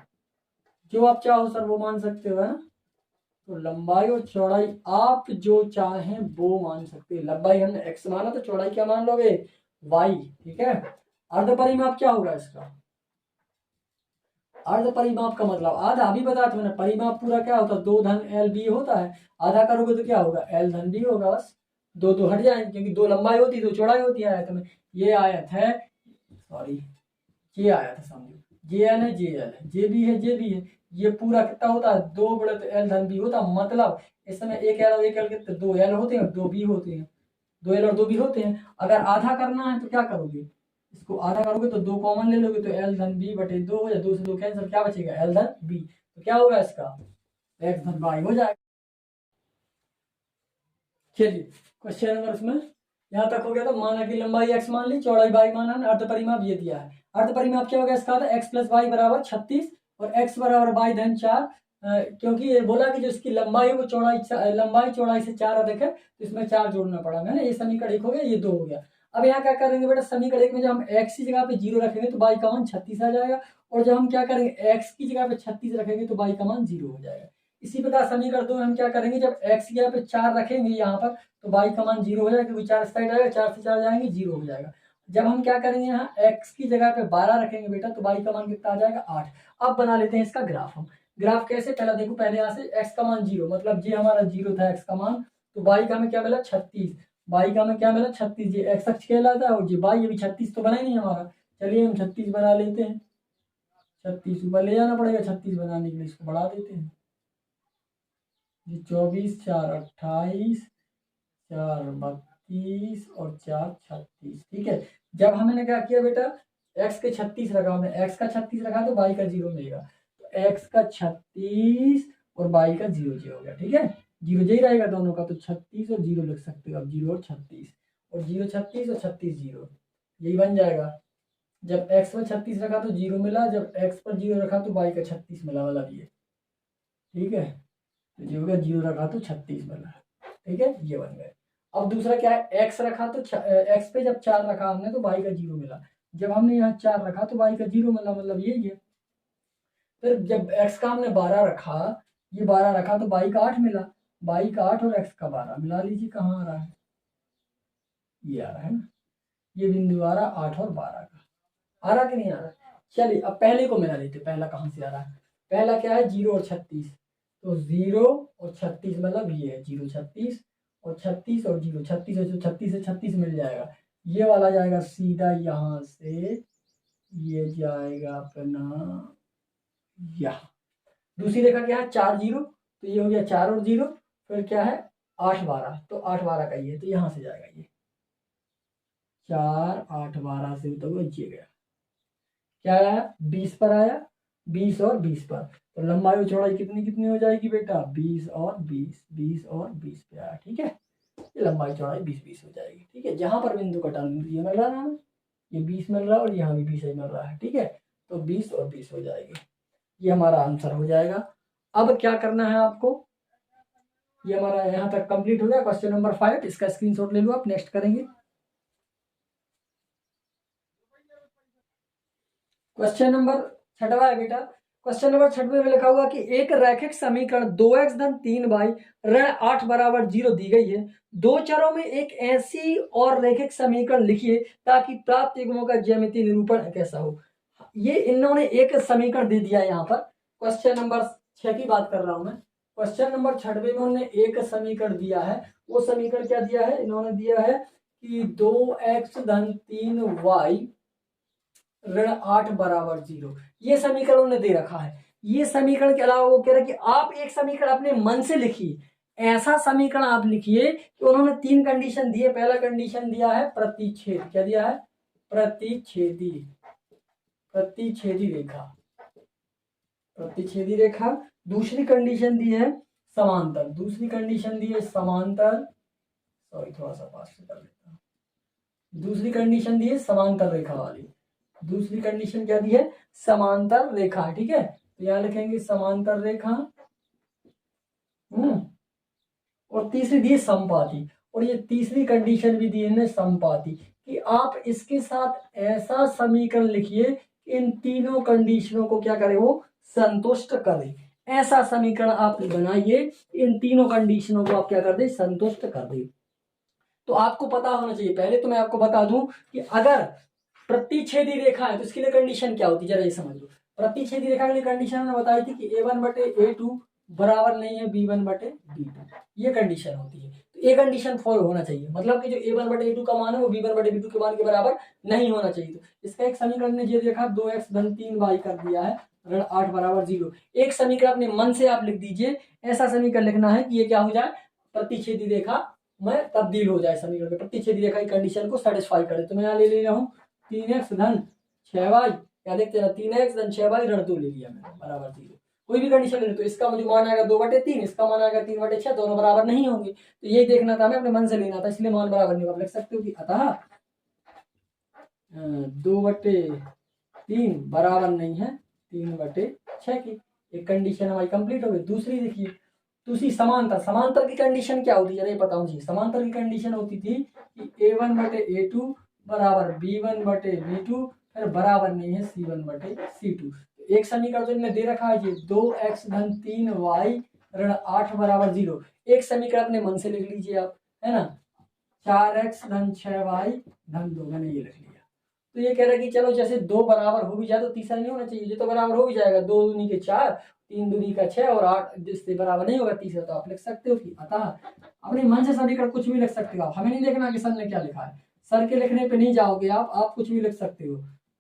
जो आप चाहो सर वो मान सकते हो, है ना। तो लंबाई और चौड़ाई आप जो चाहें वो मान सकते हैं, लंबाई हमने x माना तो चौड़ाई क्या मान लोगे, y, ठीक है। अर्ध परिमाप क्या होगा इसका, अर्ध परिमाप का मतलब आधा, अभी बताते हो ना, परिमाप पूरा क्या होता है, 2 धन l b होता है, आधा करोगे तो क्या होगा, l धन b होगा, बस 2 2 हट जाएंगे, क्योंकि 2 लंबाई होती है 2 चौड़ाई होती है आयत में, ये आयत है, सॉरी ये आयत है, समझो जे एन है, जे एल है, जे बी है, जे बी है, ये पूरा कितना होता है, 2 गुणित l धन b होता है, मतलब इस समय एक l और एक l कितने, 2 l होते हैं 2 b होते हैं, 2 l और 2 b होते हैं। अगर आधा करना है तो क्या करोगे, इसको आधा करोगे तो 2 कॉमन ले लोगे, तो l धन b बटे 2 हो जाए, 2 से 2 कैंसिल, क्या बचेगा l धन b, तो क्या होगा इसका x धन y हो जाएगा। चलिए क्वेश्चन नंबर इसमें यहाँ तक हो गया, तो माना की लंबाई x मान ली, चौड़ाई y माना, अर्ध परिमाप ये दिया है, अर्ध परिमाप क्या हो गया इसका, x प्लस वाई बराबर 36 और x बराबर y धन 4, क्योंकि ये बोला कि जो इसकी लंबाई है वो चौड़ाई, लंबाई चौड़ाई से 4 अधिक है, तो इसमें 4 जोड़ना पड़ा, है ना, ये समीकरण 1 हो गया, ये 2 हो गया। अब यहाँ क्या करेंगे बेटा, समीकरण 1 में जब हम x की जगह पे 0 रखेंगे तो y का मान 36 आ जाएगा, और जब हम क्या करेंगे x की जगह पे 36 रखेंगे तो y का मान 0 हो जाएगा। इसी प्रकार समीकरण 2 में हम क्या करेंगे, जब x की जगह पे 4 रखेंगे यहाँ पर तो y का मान 0 हो जाएगा, क्योंकि 4 साइड आएगा, 4 से 4 जाएंगे 0 हो जाएगा। जब हम क्या करेंगे यहाँ x की जगह पे 12 रखेंगे बेटा तो y का मान कितना आ जाएगा 8। अब बना लेते हैं इसका ग्राफ हम, ग्राफ कैसे, पहले देखो, पहले यहाँ से x का मान 0, मतलब ये हमारा 0 था x का मान, तो y का हमें क्या मिला 36, y का हमें क्या मिला 36, ये x अक्ष कहलाता है, और ये y, ये भी 36 तो बना ही नहीं हमारा, चलिए हम 36 बना लेते हैं, 36 ऊपर ले जाना पड़ेगा 36 बनाने के लिए, इसको बढ़ा देते हैं। ये 24 4 28 4 32 और 4 36। ठीक है, जब हमने क्या किया बेटा, x के 36 रखा, हमने x का 36 रखा तो y का 0 मिलेगा, तो x का 36 और y का 0 0 हो गया। ठीक है, 0 0 ही रहेगा दोनों का, तो 36 और 0 लिख सकते हो अब, 0 और 36, और 0 36 और 36 0, यही बन जाएगा। जब x पर 36 रखा तो 0 मिला, जब x पर 0 रखा तो y का 36 मिला, मतलब ये। ठीक है, तो 0 का 0 रखा तो 36 मिला। ठीक है, ये बन गए। अब दूसरा क्या है, x रखा तो x पे जब 4 रखा हमने तो y का 0 मिला, जब हमने यहाँ 4 रखा तो y का 0 मिला, मतलब यही है। फिर जब x का हमने 12 रखा, ये 12 रखा तो y का 8 मिला, y का 8 और x का 12 मिला लीजिए, कहाँ आ रहा है, ये आ रहा है ना, ये बिंदु आ रहा 8 और 12 का, आ रहा कि नहीं आ रहा। चलिए अब पहले को मिला लेते, पहला कहाँ से आ रहा है, पहला क्या है 0 और 36, तो 0 और 36 मतलब ये है 0 36 और 36 और 0 36 और 36 से 36 मिल जाएगा, ये वाला जाएगा सीधा यहाँ से, ये जाएगा अपना यहाँ। दूसरी रेखा क्या है 4 0, तो ये हो गया 4 और 0, फिर क्या है 8 12, तो 8 12 का ये, तो यहाँ से जाएगा ये 4 8 12 से तो ये गया, क्या आया 20 पर आया, 20 और 20 पर, तो लंबाई और चौड़ाई कितनी कितनी हो जाएगी बेटा, 20 और 20, 20 और 20 पे आया। ठीक है, ये लंबाई चौड़ाई 20 20 हो जाएगी। ठीक है, जहां पर बिंदु का टर्न ये मिल रहा है ना, ये 20 मिल रहा है और यहाँ भी 20 ही मिल रहा है। ठीक है, तो 20 और 20 हो जाएगी, ये हमारा आंसर हो जाएगा। अब क्या करना है आपको, ये हमारा यहाँ तक कंप्लीट हो गया क्वेश्चन नंबर 5, इसका स्क्रीनशॉट ले लो आप, नेक्स्ट करेंगे। क्वेश्चन नंबर 6वां है बेटा, क्वेश्चन नंबर 6 में लिखा हुआ कि एक रैखिक समीकरण 2x धन 3y ऋण 8 बराबर 0 दी गई है, दो चरों में एक ऐसी और रैखिक समीकरण लिखिए ताकि प्राप्त युग्मों का ज्यामितीय निरूपण कैसा हो। ये इन्होंने एक समीकरण दे दिया है, यहाँ पर क्वेश्चन नंबर 6 की बात कर रहा हूं मैं। क्वेश्चन नंबर 6 में इन्होंने एक समीकरण दिया है, वो समीकरण क्या दिया है, इन्होंने दिया है कि 2x धन 3y ऋण 8 बराबर 0, ये समीकरण उन्होंने दे रखा है। ये समीकरण के अलावा वो कह रहे कि आप एक समीकरण अपने मन से लिखिए, ऐसा समीकरण आप लिखिए कि उन्होंने 3 कंडीशन दिए। पहला कंडीशन दिया है प्रतिच्छेद, क्या दिया है, प्रतिच्छेदी, प्रतिच्छेदी रेखा, प्रतिच्छेदी रेखा। दूसरी कंडीशन दी है समांतर, दूसरी कंडीशन दी है समांतर, सॉरी थोड़ा सा पास से कर लेता हूं, दूसरी कंडीशन दी है समांतर रेखा वाली, दूसरी कंडीशन क्या दी है, समांतर रेखा। ठीक है, तो यहां लिखेंगे समांतर रेखा, और तीसरी दी है समपाती, और ये तीसरी कंडीशन भी दी है समपाती, कि आप इसके साथ ऐसा समीकरण लिखिए कि इन तीनों कंडीशनों को क्या करे, वो संतुष्ट करे। ऐसा समीकरण आप बनाइए, इन तीनों कंडीशनों को आप क्या कर दे, संतुष्ट कर दे। तो आपको पता होना चाहिए, पहले तो मैं आपको बता दूं कि अगर प्रतिच्छेदी रेखा है तो इसके लिए कंडीशन क्या होती है, जरा ये समझ लो। प्रतिच्छेदी रेखा के लिए कंडीशन मैंने बताई थी कि a1/a2 बराबर नहीं है b1/b2, ये कंडीशन होती है। तो ये कंडीशन फॉलो होना चाहिए, मतलब कि जो a1/a2 का मान है वो b1/b2 के मान के बराबर नहीं होना चाहिए। तो इसका एक समीकरण ने ये देखा 2x धन 3y कर दिया है ऋण 8 बराबर 0। एक समीकरण अपने मन से आप लिख दीजिए, ऐसा समीकरण लिखना है कि ये क्या हो जाए, प्रतिच्छेदी रेखा में तब्दील हो जाए, समीकरण में प्रतिच्छेदी रेखा की कंडीशन को सेटिस्फाई करे। तो मैं यहाँ ले रहा हूँ 3x धन 6y, क्या देखते हैं 3x धन 6y ऋण 2 ले लिया मैंने बराबर 0। कोई भी कंडीशन ले लो, तो इसका मुझे मान आएगा 2/3, इसका मान आएगा 3/6, दोनों बराबर नहीं होंगे। तो यही देखना था, मैं अपने मन से लेना था, इसलिए मान बराबर नहीं होगा। लिख सकते हो कि अतः 2/3 बराबर नहीं है 3/6 की। एक कंडीशन हमारी कंप्लीट हो गई। दूसरी देखिए, दूसरी समांतर, समांतर की कंडीशन क्या होती है, ये पता होनी चाहिए। समांतर की कंडीशन होती थी कि a1/a2 बराबर b1/b2 फिर बराबर नहीं है c1/c2। एक समीकरण तो इनमें दे रखा है जी 2x धन 3y ऋण 8 बराबर 0। एक समीकरण अपने मन से लिख लीजिए आप, है ना, 4x धन 6y धन 2, मैंने ये लिख लिया। तो ये कह रहा है कि चलो जैसे 2 बराबर हो भी जाए तो तीसरा नहीं होना चाहिए, ये तो बराबर हो भी जाएगा, 2 दूनी के 4, 3 दूनी का 6 और 8 जिससे बराबर नहीं होगा तीसरा। तो आप लिख सकते हो कि अतः, अपने मन से समीकरण कुछ भी लिख सकते हो आप, हमें नहीं देखना कि सर ने क्या लिखा है, सर के लिखने पे नहीं जाओगे आप कुछ भी लिख सकते हो।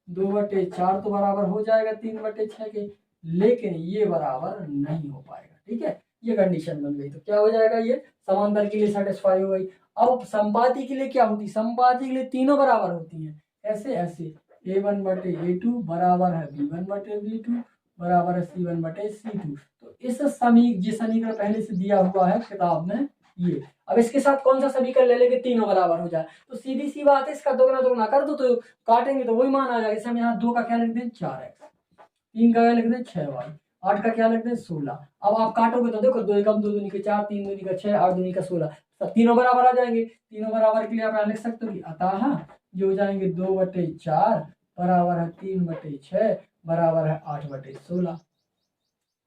2/4 तो बराबर हो जाएगा 3/6 के, लेकिन ये बराबर नहीं हो पाएगा। ठीक है, ये कंडीशन बन गई। तो क्या हो जाएगा, ये समांतर के लिए सेटिस्फाई हो गई। अब संपाती के लिए क्या होती, संपाती के लिए तीनों बराबर होती हैं। ऐसे ऐसे A1/A2 बराबर है B1/B2 बराबर है C1/C2। तो इस समीकरण पहले से दिया हुआ है किताब में ये। अब इसके साथ कौन सा समीकरण ले लेंगे, तीनों बराबर हो जाए, तो सीधी सी बात है, इसका दोगुना दोगुना कर दो तो काटेंगे तो वही मान आ जाएगा। जैसे हम यहाँ 2 का क्या लिख दें 4x, 3 का क्या लिख दें 6y, 8 का क्या लिख दें 16। अब आप काटोगे तो देखो 2 एकम 2 दूनी के 4, 3 दूनी का 6, 8 दूनी का 16, सब तीनों बराबर आ जाएंगे। तीनों बराबर के लिए आप लिख सकते हो कि अतः ये हो जाएंगे 2/4 बराबर है 3/6 बराबर है 8/16।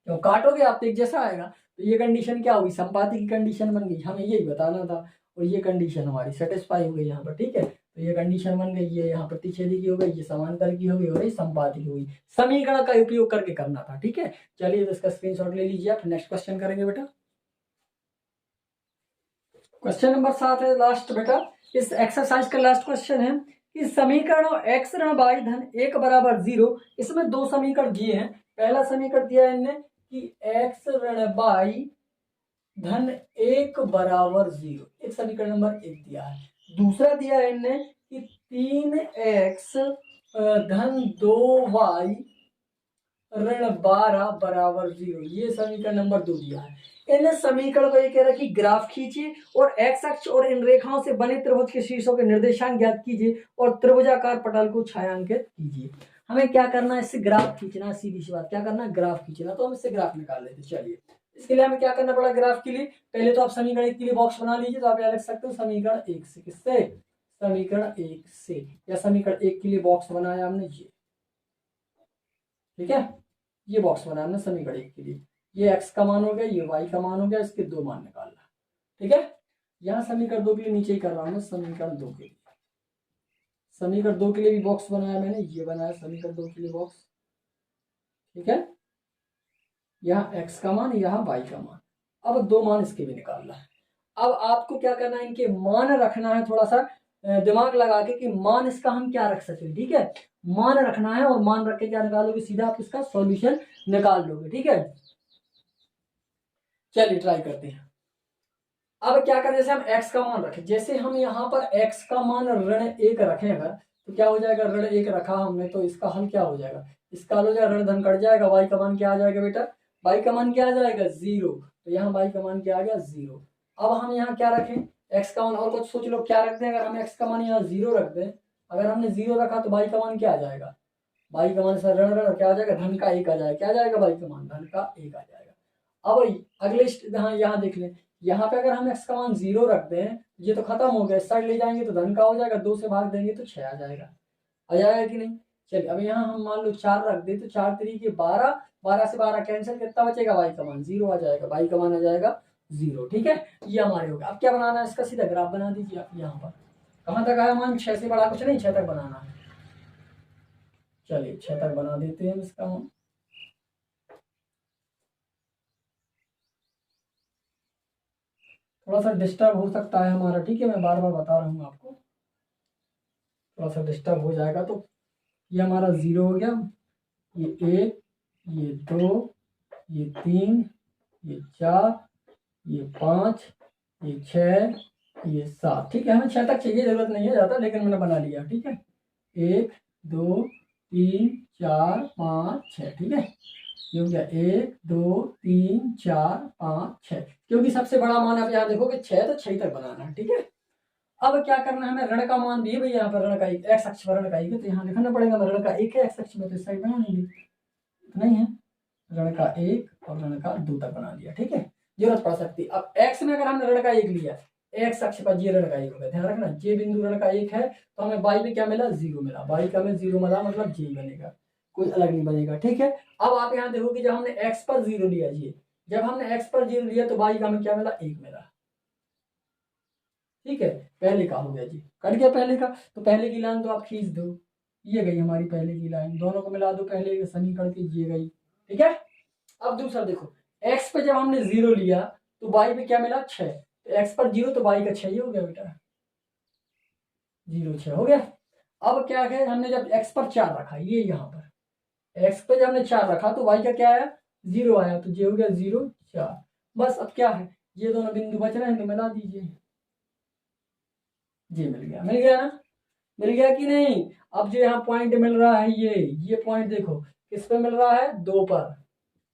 तो काटोगे आप तो एक जैसा आएगा। तो ये कंडीशन क्या हुई, संपाती की कंडीशन बन गई, हमें यही बताना था, और ये कंडीशन हमारी सेटिस्फाई हो गई यहाँ पर। ठीक है, तो ये कंडीशन बन गई, ये यहाँ प्रतिच्छेदी की हो गई, ये समांतर की हो गई और ये संपाती की हो गई। समीकरण का उपयोग करके करना था। ठीक है, चलिए तो इसका स्क्रीनशॉट ले लीजिए आप। नेक्स्ट क्वेश्चन करेंगे बेटा, क्वेश्चन नंबर 7 है लास्ट बेटा। इस एक्सरसाइज का लास्ट क्वेश्चन है कि समीकरणों x ऋण y धन 1 बराबर 0, इसमें दो समीकरण दिए हैं। पहला समीकरण दिया है इनने कि x ऋण y धन 1 बराबर 0, एक समीकरण नंबर 1 दिया है। दूसरा दिया है इनने कि 3x धन 2y ऋण 12 बराबर 0, ये समीकरण नंबर 2 दिया है। इन समीकरण को ये कह रहा है कि ग्राफ खींचिए और एक्स अक्ष और इन रेखाओं से बने त्रिभुज के शीर्षों के निर्देशांक ज्ञात कीजिए और त्रिभुजाकार पटल को छायांकित कीजिए। हमें क्या करना है, इससे ग्राफ खींचना है, सीधी सी बात, क्या करना है, ग्राफ खींचना। तो हम इससे ग्राफ निकाल लेते। चलिए, इसके लिए हमें क्या करना पड़ा ग्राफ के लिए, पहले तो आप समीकरण 1 के लिए बॉक्स बना लीजिए। तो आप यहाँ लिख सकते हो समीकरण 1 से, किससे, समीकरण 1 से, या समीकरण 1 के लिए बॉक्स बनाया हमने ये। ठीक है, ये बॉक्स बनाना समीकरण 1 के लिए, ये x का मान हो गया, ये y का मान हो गया, इसके दो मान निकालना। ठीक है, यहाँ समीकरण 2 के लिए नीचे ही कर रहा हूँ मैं, समीकरण 2 के लिए, समीकरण 2 के लिए भी बॉक्स बनाया मैंने, ये बनाया समीकरण 2 के लिए बॉक्स। ठीक है, यहाँ x का मान, यहाँ y का मान। अब दो मान इसके भी निकालना है। अब आपको क्या करना है, इनके मान रखना है, थोड़ा सा दिमाग लगा के कि मान इसका हम क्या रख सके। ठीक है, मान रखना है और मान रख के क्या निकालोगे, सीधा आप इसका सॉल्यूशन निकाल लोगे। ठीक है, चलिए ट्राई करते हैं। अब क्या करें, जैसे हम x का मान रखें, जैसे हम यहाँ पर x का मान ऋण 1 रखें अगर, तो क्या हो जाएगा, ऋण 1 रखा हमने, तो इसका हल क्या हो जाएगा, इसका हल हो जाएगा ऋण धन कट जाएगा, y का मान क्या आ जाएगा बेटा, y का मान क्या आ जाएगा 0। तो यहाँ y का मान क्या आ गया 0। अब हम यहाँ क्या रखें, x का मान, और कुछ सोच लो क्या रखते हैं, अगर हम x का मान यहाँ 0 रख दें, अगर हमने 0 रखा तो y का मान क्या आ जाएगा, y का मान सर ऋण ऋण क्या आ जाएगा, धन का 1 आ जाएगा, क्या आ जाएगा y का मान धन का 1 आ जाएगा। अब अगले यहाँ देख लें, यहाँ पे अगर हम x का मान 0 रख दें, ये तो खत्म हो गया, इस साइड ले जाएंगे तो धन का हो जाएगा, 2 से भाग देंगे तो 6 आ जाएगा कि नहीं। चलिए, अब यहाँ हम मान लो 4 रख दे, तो 4 तरीके 12, 12 से 12 कैंसिल, कितना बचेगा, y का मान 0 आ जाएगा, y का मान आ जाएगा 0। ठीक है, ये हमारे हो गया। अब क्या बनाना है, इसका सीधा ग्राफ बना दीजिए आप। यहाँ पर कहाँ तक आया मान, 6 से बड़ा कुछ नहीं, 6 तक बनाना है। चलिए 6 तक बना देते हैं इसका मान। थोड़ा सा डिस्टर्ब हो सकता है हमारा, ठीक है, मैं बार बार बता रहा हूँ आपको, थोड़ा सा डिस्टर्ब हो जाएगा। तो ये हमारा 0 हो गया, ये 1, ये 2, ये 3, ये 4, ये 5, ये 6, ये 7। ठीक है, हमें 6 तक चाहिए, जरूरत नहीं है ज़्यादा, लेकिन मैंने बना लिया। ठीक है, 1 2 3 4 5 6। ठीक है, ये हो गया 1 2 3 4 5 6, क्योंकि सबसे बड़ा मान आप यहाँ देखोगे 6, तो 6 तक बनाना है। ठीक है, अब क्या करना है, हमें ऋण का मान दिए भैया, यहाँ पर ऋण का 1, एक्स अक्ष पर ऋण का 1 है, तो यहाँ लिखना पड़ेगा, ऋण का 1 है एक्स अक्ष में, तो इस साइड बना लेंगे, नहीं है, ऋण का 1 और ऋण का 2 तक बना लिया। ठीक है, जरूरत पड़ सकती है। अब एक्स में अगर हमने ऋण का 1 लिया, एक्स अक्ष पर ये ऋण का 1 होगा, ध्यान रखना, जे बिंदु ऋण का 1 है, तो हमें y में क्या मिला 0 मिला, y का में 0 मिला, मतलब जे बनेगा, कोई अलग नहीं बनेगा। ठीक है, अब आप यहाँ देखो कि जब हमने x पर 0 लिया, ये जब हमने x पर 0 लिया तो y का में क्या मिला 1 मिला। ठीक है, पहले का हो गया जी, कट गया पहले का, तो पहले की लाइन तो आप खींच दो, ये गई हमारी पहले की लाइन, दोनों को मिला दो, पहले समीकरण की ये गई। ठीक है, अब दूसरा देखो, x पे जब हमने 0 लिया तो y पे क्या मिला 6, तो x पर 0 तो y का 6 ही हो गया बेटा, 0 6 हो गया। अब क्या है, हमने जब x पर 4 रखा, ये यहाँ पर x पे जब हमने 4 रखा तो y का क्या आया, 0 आया, तो ये हो गया 0 4। बस अब क्या है, ये दोनों बिंदु बच रहे हैं तो मिला दीजिए, ये मिल गया, मिल गया ना, मिल गया कि नहीं। अब जो यहाँ पॉइंट मिल रहा है, ये पॉइंट देखो किस पे मिल रहा है, 2 पर,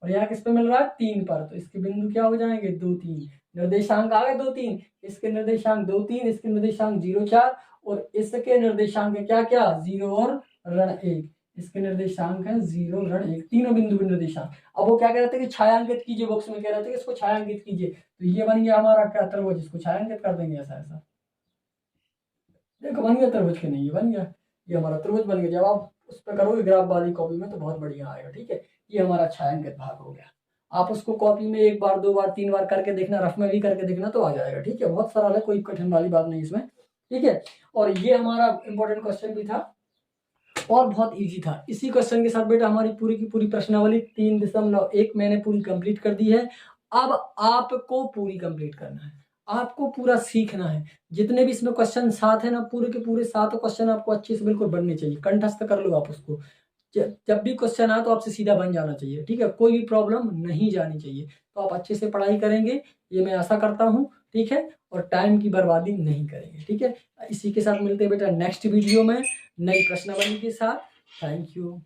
और यहाँ किस पे मिल रहा है, 3 पर, तो इसके बिंदु क्या हो जाएंगे, 2 3, निर्देशांक आ गए 2 3, इसके निर्देशांक 2 3, इसके निर्देशांक 0 4, और इसके निर्देशांक क्या क्या, 0 और ऋण 1, इसके निर्देशांक है 0 ऋण 1, तीनों बिंदु के निर्देशांक। अब वो क्या कह रहे थे कि छायांकित कीजिए, बॉक्स में कह रहे थे कि इसको छायांकित कीजिए, तो ये बन गया हमारा क्या, त्रिभुज, इसको छायांकित कर देंगे ऐसा ऐसा, देखो बन गया त्रिभुज के नहीं, ये बन गया, ये हमारा त्रिभुज बन गया। जब आप उस पर करोगे ग्राफ वाली कॉपी में तो बहुत बढ़िया आएगा, ठीक है। ये हमारा छायांकित भाग हो गया। आप उसको कॉपी में 1 बार 2 बार 3 बार करके देखना, रफ में भी करके देखना तो आ जाएगा, ठीक है। बहुत सरल है, कोई कठिन वाली बात नहीं इसमें, ठीक है। और ये हमारा इंपॉर्टेंट क्वेश्चन भी था और बहुत इजी था। इसी क्वेश्चन के साथ बेटा हमारी पूरी की पूरी प्रश्नावली 3.1 मैंने पूरी कंप्लीट कर दी है। अब आपको पूरी कंप्लीट करना है, आपको पूरा सीखना है। जितने भी इसमें क्वेश्चन 7 है ना, पूरे के पूरे 7 क्वेश्चन आपको अच्छे से बिल्कुल बनने चाहिए, कंठस्थ कर लो आप उसको। जब भी क्वेश्चन आए तो आपसे सीधा बन जाना चाहिए, ठीक है, कोई भी प्रॉब्लम नहीं जानी चाहिए। तो आप अच्छे से पढ़ाई करेंगे, ये मैं आशा करता हूँ, ठीक है, और टाइम की बर्बादी नहीं करेंगे, ठीक है। इसी के साथ मिलते हैं बेटा नेक्स्ट वीडियो में नई प्रश्नावली के साथ। Thank you.